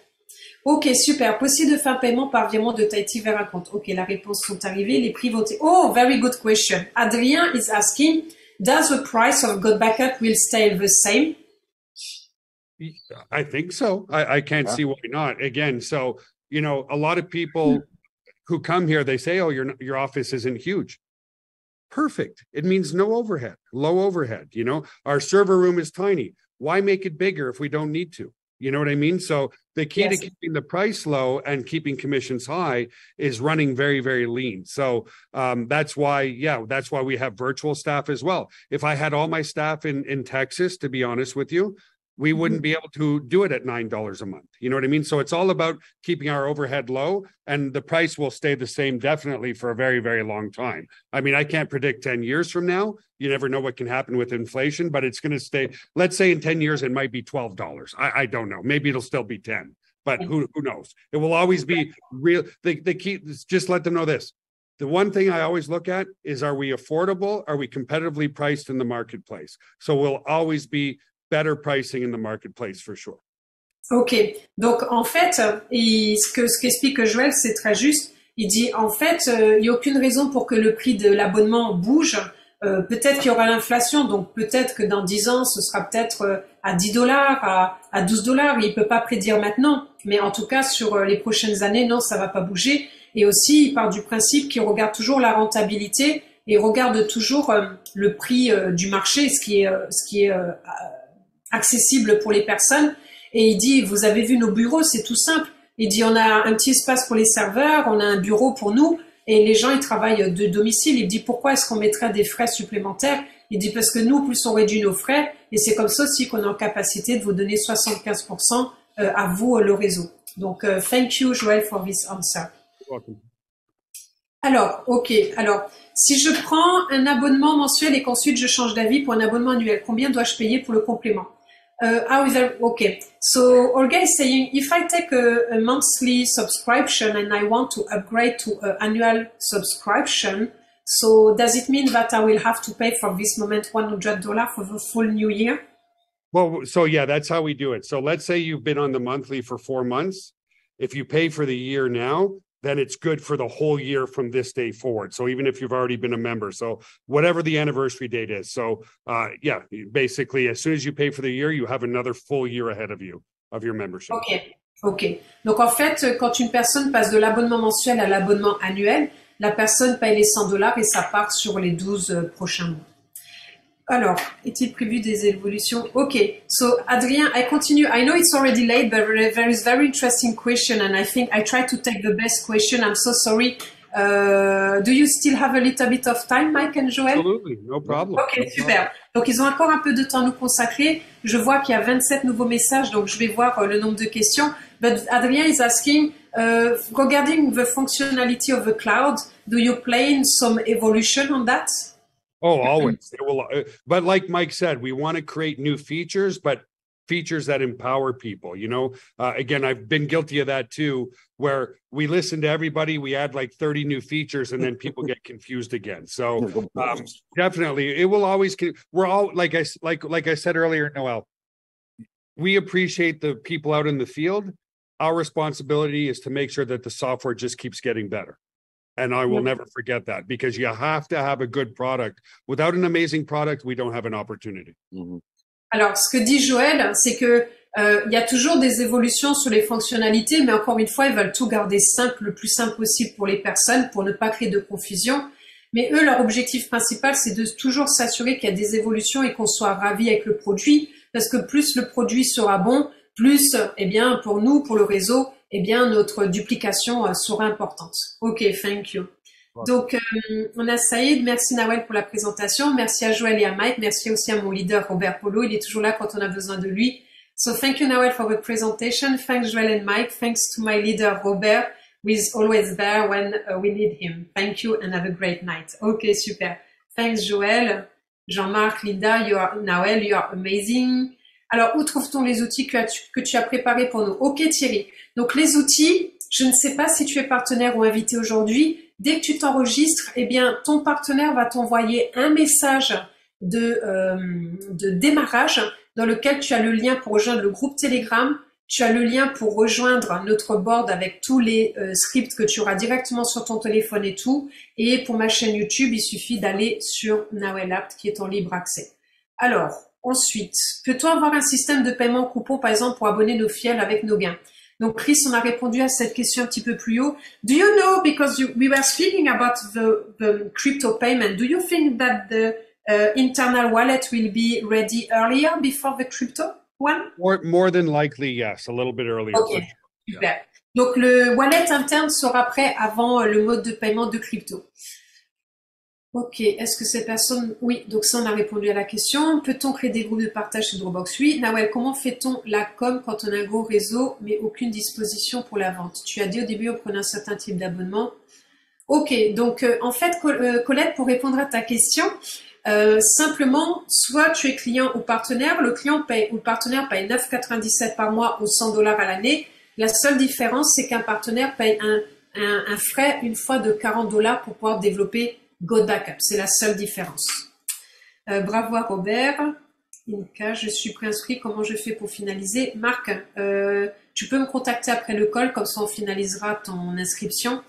Ok, super. Possible de faire un paiement par virement de Tahiti vers un compte. Ok, les réponses sont arrivées, les prix vont... Oh, very good question. Adrien is asking, does the price of GoodBackup will stay the same? I think so. I can't see why not. Again, so, you know, a lot of people who come here, they say, oh, your office isn't huge. Perfect. It means no overhead, low overhead. You know, our server room is tiny. Why make it bigger if we don't need to? You know what I mean? So the key to keeping the price low and keeping commissions high is running very, very lean. So that's why we have virtual staff as well. If I had all my staff in Texas, to be honest with you, we wouldn't be able to do it at $9 a month. You know what I mean? So it's all about keeping our overhead low, and the price will stay the same definitely for a very, very long time. I mean, I can't predict 10 years from now. You never know what can happen with inflation, but it's going to stay. Let's say in 10 years, it might be $12. I don't know. Maybe it'll still be 10, but who knows? It will always be real. The key, just let them know this. The one thing I always look at is, are we affordable? Are we competitively priced in the marketplace? So we'll always be better pricing in the marketplace for sure. Ok, donc en fait, ce qu'explique Joël, c'est très juste. Il dit en fait, il n'y a aucune raison pour que le prix de l'abonnement bouge. Peut-être qu'il y aura l'inflation, donc peut-être que dans 10 ans, ce sera peut-être à $10, à $12. Il peut pas prédire maintenant, mais en tout cas sur les prochaines années, non, ça va pas bouger. Et aussi, il part du principe qu'il regarde toujours la rentabilité et regarde toujours le prix du marché, ce qui est accessible pour les personnes. Et il dit, vous avez vu nos bureaux, c'est tout simple. Il dit, on a un petit espace pour les serveurs, on a un bureau pour nous, et les gens, ils travaillent de domicile. Il dit, pourquoi est-ce qu'on mettrait des frais supplémentaires? Il dit, parce que nous, plus on réduit nos frais, et c'est comme ça aussi qu'on est en capacité de vous donner 75% à vous, le réseau. Donc, thank you, Joël, for this answer. Welcome. Alors, ok. Alors, si je prends un abonnement mensuel et qu'ensuite je change d'avis pour un abonnement annuel, combien dois-je payer pour le complément? Okay. So Olga is saying, if I take a monthly subscription and I want to upgrade to an annual subscription, so does it mean that I will have to pay for this moment $100 for the full new year? Well, so yeah, that's how we do it. So let's say you've been on the monthly for 4 months. If you pay for the year now, then it's good for the whole year from this day forward. So even if you've already been a member, so whatever the anniversary date is. So yeah, basically, as soon as you pay for the year, you have another full year ahead of you of your membership. Ok. Donc en fait, quand une personne passe de l'abonnement mensuel à l'abonnement annuel, la personne paye les $100 et ça part sur les 12 prochains mois. Alors, est-il prévu des évolutions? Okay, so Adrien, I continue. I know it's already late, but there is very interesting question, and I think I try to take the best question. I'm so sorry. Do you still have a little bit of time, Mike and Joël? Absolutely, no problem. Ok, super. Donc, ils ont encore un peu de temps à nous consacrer. Je vois qu'il y a 27 nouveaux messages, donc je vais voir le nombre de questions. But Adrien is asking, regarding the functionality of the cloud, do you plan some evolution on that? Oh, always. It will, but like Mike said, we want to create new features, but features that empower people. You know, again, I've been guilty of that too, where we listen to everybody, we add like 30 new features, and then people get confused again. So definitely, it will always. We're all like I said earlier, Noel. We appreciate the people out in the field. Our responsibility is to make sure that the software just keeps getting better. And I will never forget that, because you have to have a good product. Without an amazing product, we don't have an opportunity. Alors, ce que dit Joël, c'est que il y a toujours des évolutions sur les fonctionnalités, mais encore une fois, ils veulent tout garder simple, le plus simple possible pour les personnes, pour ne pas créer de confusion. Mais eux, leur objectif principal, c'est de toujours s'assurer qu'il y a des évolutions et qu'on soit ravis avec le produit, parce que plus le produit sera bon, plus, eh bien, pour nous, pour le réseau, eh bien, notre duplication sera importante. Ok, thank you. Donc, on a Saïd. Merci Nawel pour la présentation. Merci à Joël et à Mike. Merci aussi à mon leader Robert Polo. Il est toujours là quand on a besoin de lui. So, thank you Nawel for the presentation. Thanks Joël and Mike. Thanks to my leader Robert, who is always there when we need him. Thank you and have a great night. Ok, super. Thanks Joël. Jean-Marc, Linda, Nawel, you are amazing. Alors, où trouve-t-on les outils que tu as préparés pour nous? Ok Thierry. Donc, les outils, je ne sais pas si tu es partenaire ou invité aujourd'hui. Dès que tu t'enregistres, eh bien, ton partenaire va t'envoyer un message de démarrage dans lequel tu as le lien pour rejoindre le groupe Telegram. Tu as le lien pour rejoindre notre board avec tous les scripts que tu auras directement sur ton téléphone et tout. Et pour ma chaîne YouTube, il suffit d'aller sur Nawel Apt qui est en libre accès. Alors, ensuite, peut-on avoir un système de paiement coupon, par exemple, pour abonner nos fidèles avec nos gains? Donc, Chris, on a répondu à cette question un petit peu plus haut. Do you know, because we were speaking about the crypto payment, do you think that the internal wallet will be ready earlier before the crypto one? More than likely, yes, a little bit earlier. Ok, super. Donc, le wallet interne sera prêt avant le mode de paiement de crypto. Ok, est-ce que ces personnes... Oui, donc ça, on a répondu à la question. Peut-on créer des groupes de partage sur Dropbox? Oui. Nawel, comment fait-on la com quand on a un gros réseau, mais aucune disposition pour la vente? Tu as dit au début, on prenait un certain type d'abonnement. Ok, donc en fait, Colette, pour répondre à ta question, simplement, soit tu es client ou partenaire, le client paye ou le partenaire paye 9,97 par mois ou $100 à l'année. La seule différence, c'est qu'un partenaire paye un frais une fois de $40 pour pouvoir développer Go Backup. C'est la seule différence. Bravo à Robert. Inka, je suis préinscrit. Comment je fais pour finaliser? Marc, tu peux me contacter après le call, comme ça on finalisera ton inscription.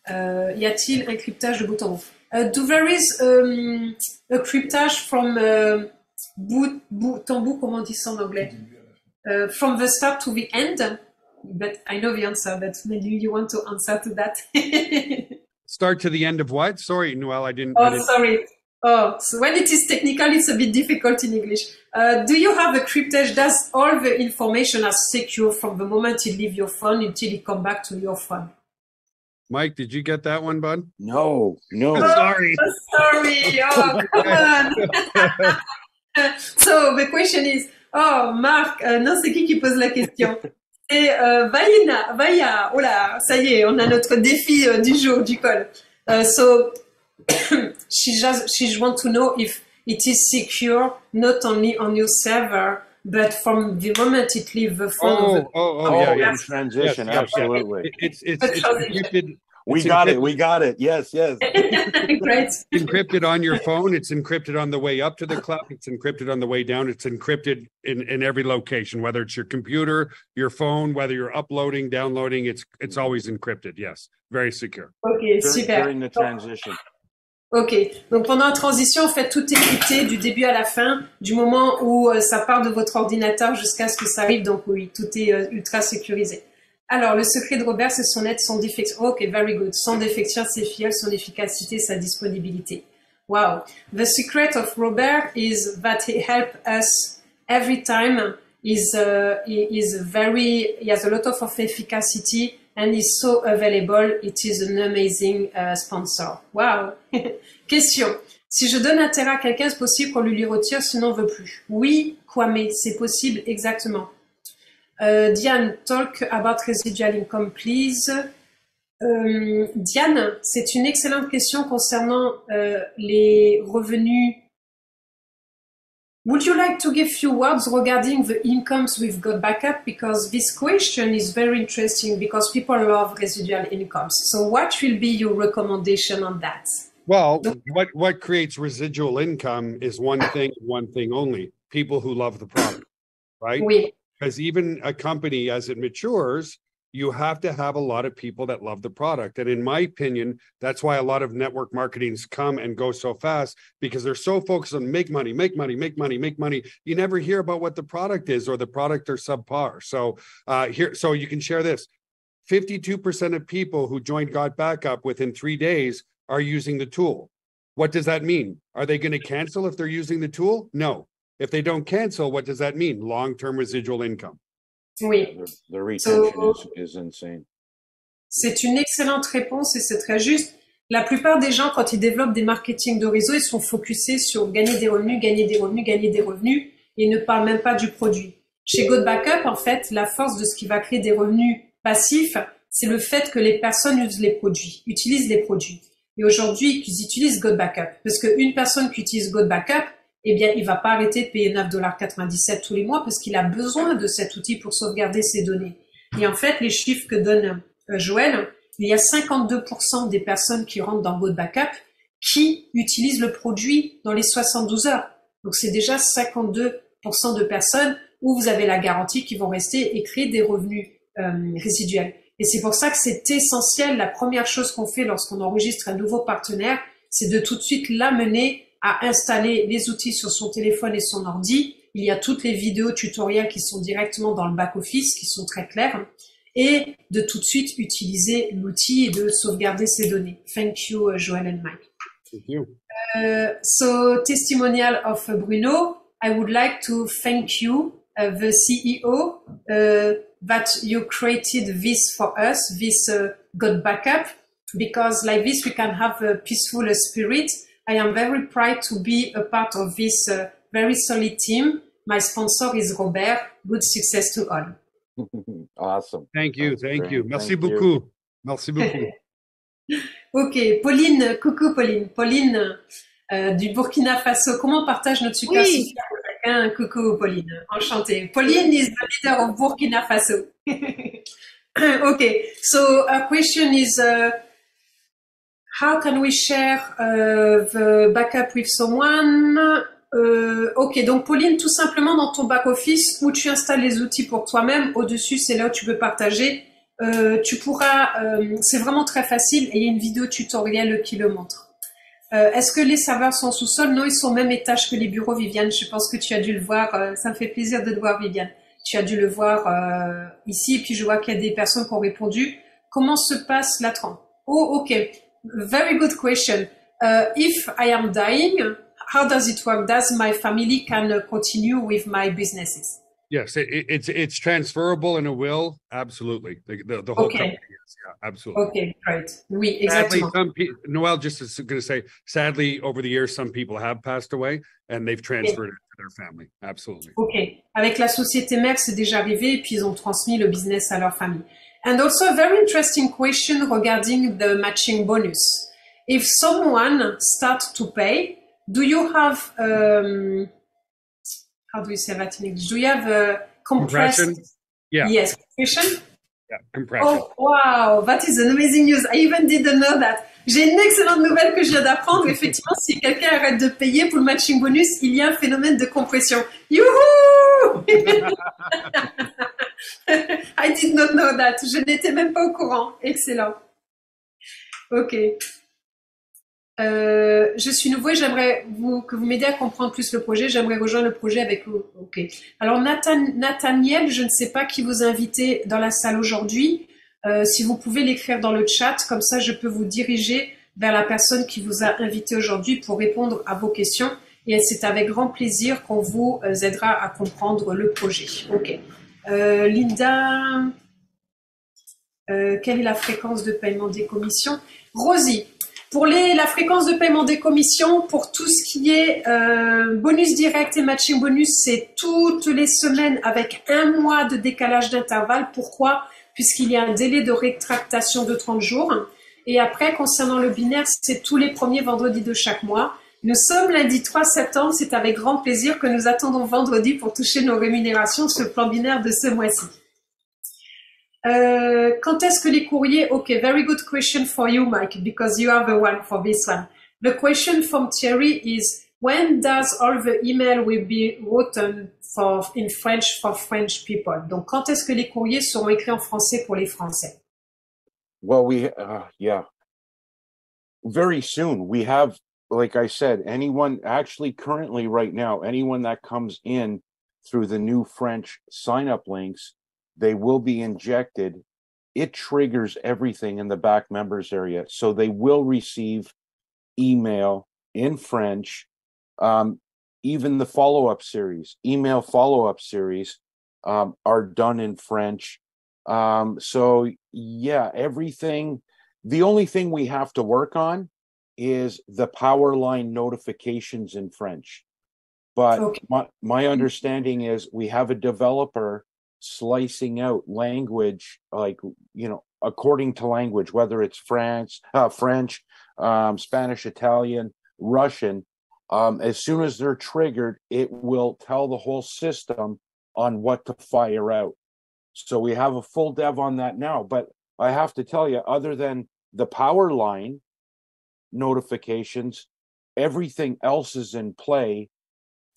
Y a-t-il un cryptage de bout en bout? Do there is a cryptage from bout en bout, comment on dit ça en anglais? From the start to the end? But I know the answer, but maybe you want to answer to that. Start to the end of what? Sorry, Noel, I didn't. Oh, sorry. Oh, so when it is technical, it's a bit difficult in English. Do you have a cryptage? Does all the information are secure from the moment you leave your phone until you come back to your phone? Mike, did you get that one, bud? No. Sorry. Oh, sorry. Oh, come on. So the question is, oh, Marc, non, c'est qui pose la question? Et Vaya, oh là, ça y est, on a notre défi du jour, du call. So she just want to know if it is secure not only on your server, but from the moment it leaves the phone. In transition, Yes, absolutely. It's encrypted. We got it. Yes. Great. Encrypted on your phone. It's encrypted on the way up to the cloud. It's encrypted on the way down. It's encrypted in every location, whether it's your computer, your phone, whether you're uploading, downloading. It's always encrypted. Yes, very secure. Ok, super. During the transition. Ok, donc pendant la transition, en fait, tout est crypté du début à la fin, du moment où ça part de votre ordinateur jusqu'à ce que ça arrive. Donc oui, tout est ultra sécurisé. Alors, le secret de Robert, c'est son aide, son défection. Ok, very good. Son défection, c'est fiable, son efficacité, sa disponibilité. Wow. The secret of Robert is that he helps us every time. He has a lot of efficacy and is so available. It is an amazing sponsor. Wow. Question. Si je donne un terrain à quelqu'un, c'est possible qu'on lui retire s'il n'en veut plus? Oui, Kwame, c'est possible, exactement. Diane, talk about residual income, please. Diane, c'est une excellente question concernant les revenus. Would you like to give few words regarding the incomes we've got backup? Because this question is very interesting because people love residual incomes. So what will be your recommendation on that? Well, what creates residual income is one thing only: people who love the product, right? Oui. Because even a company, as it matures, you have to have a lot of people that love the product. And in my opinion, that's why a lot of network marketings come and go so fast, because they're so focused on make money. You never hear about what the product is, or the product are subpar. So so you can share this. 52% of people who joined Got Backup within 3 days are using the tool. What does that mean? Are they going to cancel if they're using the tool? No. If they don't cancel, what does that mean? Long-term residual income. Oui. The retention is insane. C'est une excellente réponse et c'est très juste. La plupart des gens, quand ils développent des marketing de réseau, ils sont focusés sur gagner des revenus et ne parlent même pas du produit. Chez Got Backup, en fait, la force de ce qui va créer des revenus passifs, c'est le fait que les personnes utilisent les produits. Et aujourd'hui, ils utilisent Got Backup. Parce qu'une personne qui utilise Got Backup, eh bien, il va pas arrêter de payer 9,97 $ tous les mois parce qu'il a besoin de cet outil pour sauvegarder ses données. Et en fait, les chiffres que donne Joël, il y a 52% des personnes qui rentrent dans Got Backup qui utilisent le produit dans les 72 heures. Donc, c'est déjà 52% de personnes où vous avez la garantie qu'ils vont rester et créer des revenus résiduels. Et c'est pour ça que c'est essentiel. La première chose qu'on fait lorsqu'on enregistre un nouveau partenaire, c'est de tout de suite l'amener à installer les outils sur son téléphone et son ordi. Il y a toutes les vidéos tutoriels qui sont directement dans le back-office, qui sont très claires, et de tout de suite utiliser l'outil et de sauvegarder ses données. Thank you, Joël and Mike. Thank you. So, testimonial of Bruno. I would like to thank you, the CEO, that you created this for us, this Got Backup, because like this we can have a peaceful spirit. I am very proud to be a part of this very solid team. My sponsor is Robert. Good success to all. Awesome. Thank you. That's Thank great. you. Merci Thank beaucoup. you. Merci beaucoup. Ok, Pauline, coucou Pauline. Pauline du Burkina Faso. Comment on partage notre super super avec quelqu'un? Coucou Pauline, enchantée. Pauline is the leader of Burkina Faso. Okay, so our question is, how can we share the backup with someone? Ok, donc Pauline, tout simplement dans ton back-office où tu installes les outils pour toi-même, au-dessus, c'est là où tu peux partager. Tu pourras, c'est vraiment très facile et il y a une vidéo tutoriel qui le montre. Est-ce que les serveurs sont sous-sol? Non, ils sont au même étage que les bureaux, Viviane. Je pense que tu as dû le voir. Ça me fait plaisir de te voir, Viviane. Tu as dû le voir ici. Et puis, je vois qu'il y a des personnes qui ont répondu. Comment se passe la trempe? Oh, ok. Very good question. If I am dying, how does it work? Does my family can continue with my businesses? Yes, it's transferable in a will. Absolutely. The whole Okay. company is. Yeah, absolutely. Okay, great. Oui, Sadly, exactement. Noel, just is going to say, sadly, over the years, some people have passed away and they've transferred it to their family. Absolutely. Ok. Avec la société mère, c'est déjà arrivé et puis ils ont transmis le business à leur famille. And also a very interesting question regarding the matching bonus. If someone starts to pay, do you have, how do you say that in English? Do you have a compressed? Compression? Yeah. Yes, compression? Yeah, compression. Oh, wow, that is an amazing news. I even didn't know that. J'ai une excellente nouvelle que je viens d'apprendre. Effectivement, si quelqu'un arrête de payer pour le matching bonus, il y a un phénomène de compression. Youhou! I did not know that. Je n'étais même pas au courant. Excellent. Ok. Je suis nouveau et j'aimerais que vous m'aidiez à comprendre plus le projet. J'aimerais rejoindre le projet avec vous. Ok. Alors Nathaniel, je ne sais pas qui vous a invité dans la salle aujourd'hui. Si vous pouvez l'écrire dans le chat, comme ça je peux vous diriger vers la personne qui vous a invité aujourd'hui pour répondre à vos questions. Et c'est avec grand plaisir qu'on vous aidera à comprendre le projet. Ok. Linda, quelle est la fréquence de paiement des commissions? Rosie. Pour la fréquence de paiement des commissions, pour tout ce qui est bonus direct et matching bonus, c'est toutes les semaines avec un mois de décalage d'intervalle. Pourquoi? Puisqu'il y a un délai de rétractation de 30 jours. Et après, concernant le binaire, c'est tous les premiers vendredis de chaque mois. Nous sommes lundi 3 septembre. C'est avec grand plaisir que nous attendons vendredi pour toucher nos rémunérations sur le plan binaire de ce mois-ci. Quand est-ce que les courriers? Okay, very good question for you, Mike, because you are the one for this one. The question from Thierry is, when does all the email will be written in French for French people? Donc, quand est-ce que les courriers seront écrits en français pour les Français? Well, yeah, very soon. We have, like I said, anyone actually currently right now, anyone that comes in through the new French sign-up links, they will be injected. It triggers everything in the back members area. So they will receive email in French. Even the follow-up series, email follow-up series, are done in French. So yeah, everything. The only thing we have to work on is the power line notifications in French. But Okay. my understanding is we have a developer slicing out language, like, according to language, whether it's French, Spanish, Italian, Russian. As soon as they're triggered, it will tell the whole system on what to fire out. So we have a full dev on that now. But I have to tell you, other than the power line notifications, everything else is in play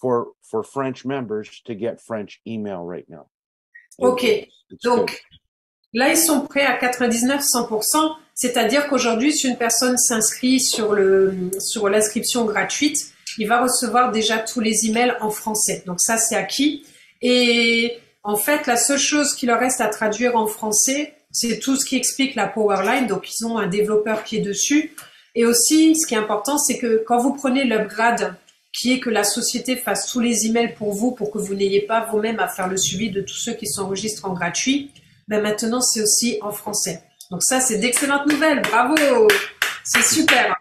for French members to get French email right now. Ok, It's donc good. là ils sont prêts à 99-100%, c'est-à-dire qu'aujourd'hui si une personne s'inscrit sur l'inscription gratuite, il va recevoir déjà tous les emails en français. Donc ça c'est acquis. Et en fait la seule chose qui leur reste à traduire en français, c'est tout ce qui explique la Powerline. Donc ils ont un développeur qui est dessus. Et aussi ce qui est important, c'est que quand vous prenez l'upgrade, qui est que la société fasse tous les emails pour vous, pour que vous n'ayez pas vous-même à faire le suivi de tous ceux qui s'enregistrent en gratuit, ben maintenant c'est aussi en français. Donc ça c'est d'excellentes nouvelles, bravo, c'est super,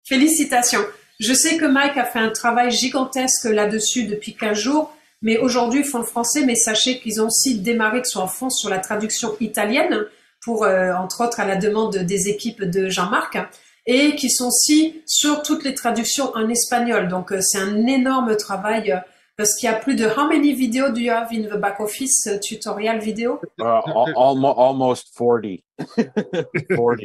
félicitations. Je sais que Mike a fait un travail gigantesque là-dessus depuis 15 jours, mais aujourd'hui ils font le français, mais sachez qu'ils ont aussi démarré, qu'ils sont en fond sur la traduction italienne, pour entre autres à la demande des équipes de Jean-Marc, et qui sont aussi sur toutes les traductions en espagnol. Donc, c'est un énorme travail parce qu'il y a plus de how many videos do you have in the back office tutorial vidéo? Almost 40. 40.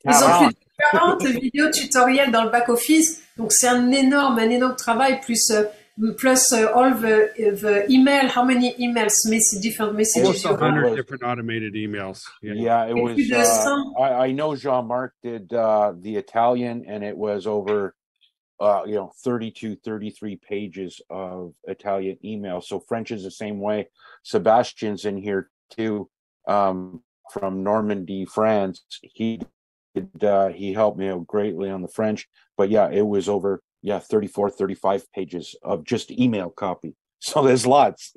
Ils ont plus de 40 vidéos tutoriels dans le back office. Donc, c'est un énorme travail plus plus all the email. How many emails, different messages? Almost 100 different automated emails. Yeah, it was. I know Jean-Marc did the Italian, and it was over 32, 33 pages of Italian email. So French is the same way. Sebastian's in here too, from Normandy, France. He helped me out greatly on the French, but yeah, it was over 34, 35 pages of just email copy. So there's lots.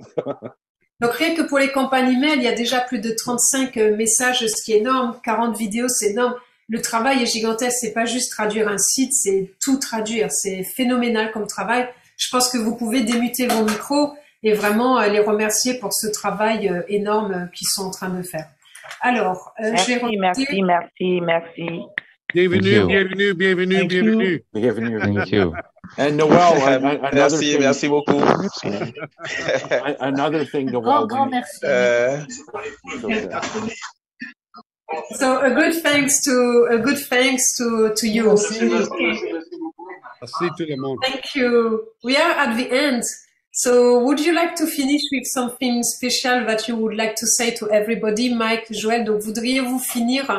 Donc rien que pour les campagnes email, il y a déjà plus de 35 messages, ce qui est énorme. 40 vidéos, c'est énorme. Le travail est gigantesque, c'est pas juste traduire un site, c'est tout traduire. C'est phénoménal comme travail. Je pense que vous pouvez démuter vos micros et vraiment les remercier pour ce travail énorme qu'ils sont en train de faire. Alors, merci. Bienvenue. Thank you. And Noel, merci beaucoup. Another thing, Noel. Grand merci. So a good thanks to you. Merci tout le monde. Thank you. We are at the end. So would you like to finish with something special that you would like to say to everybody, Mike, Joël? Donc voudriez-vous finir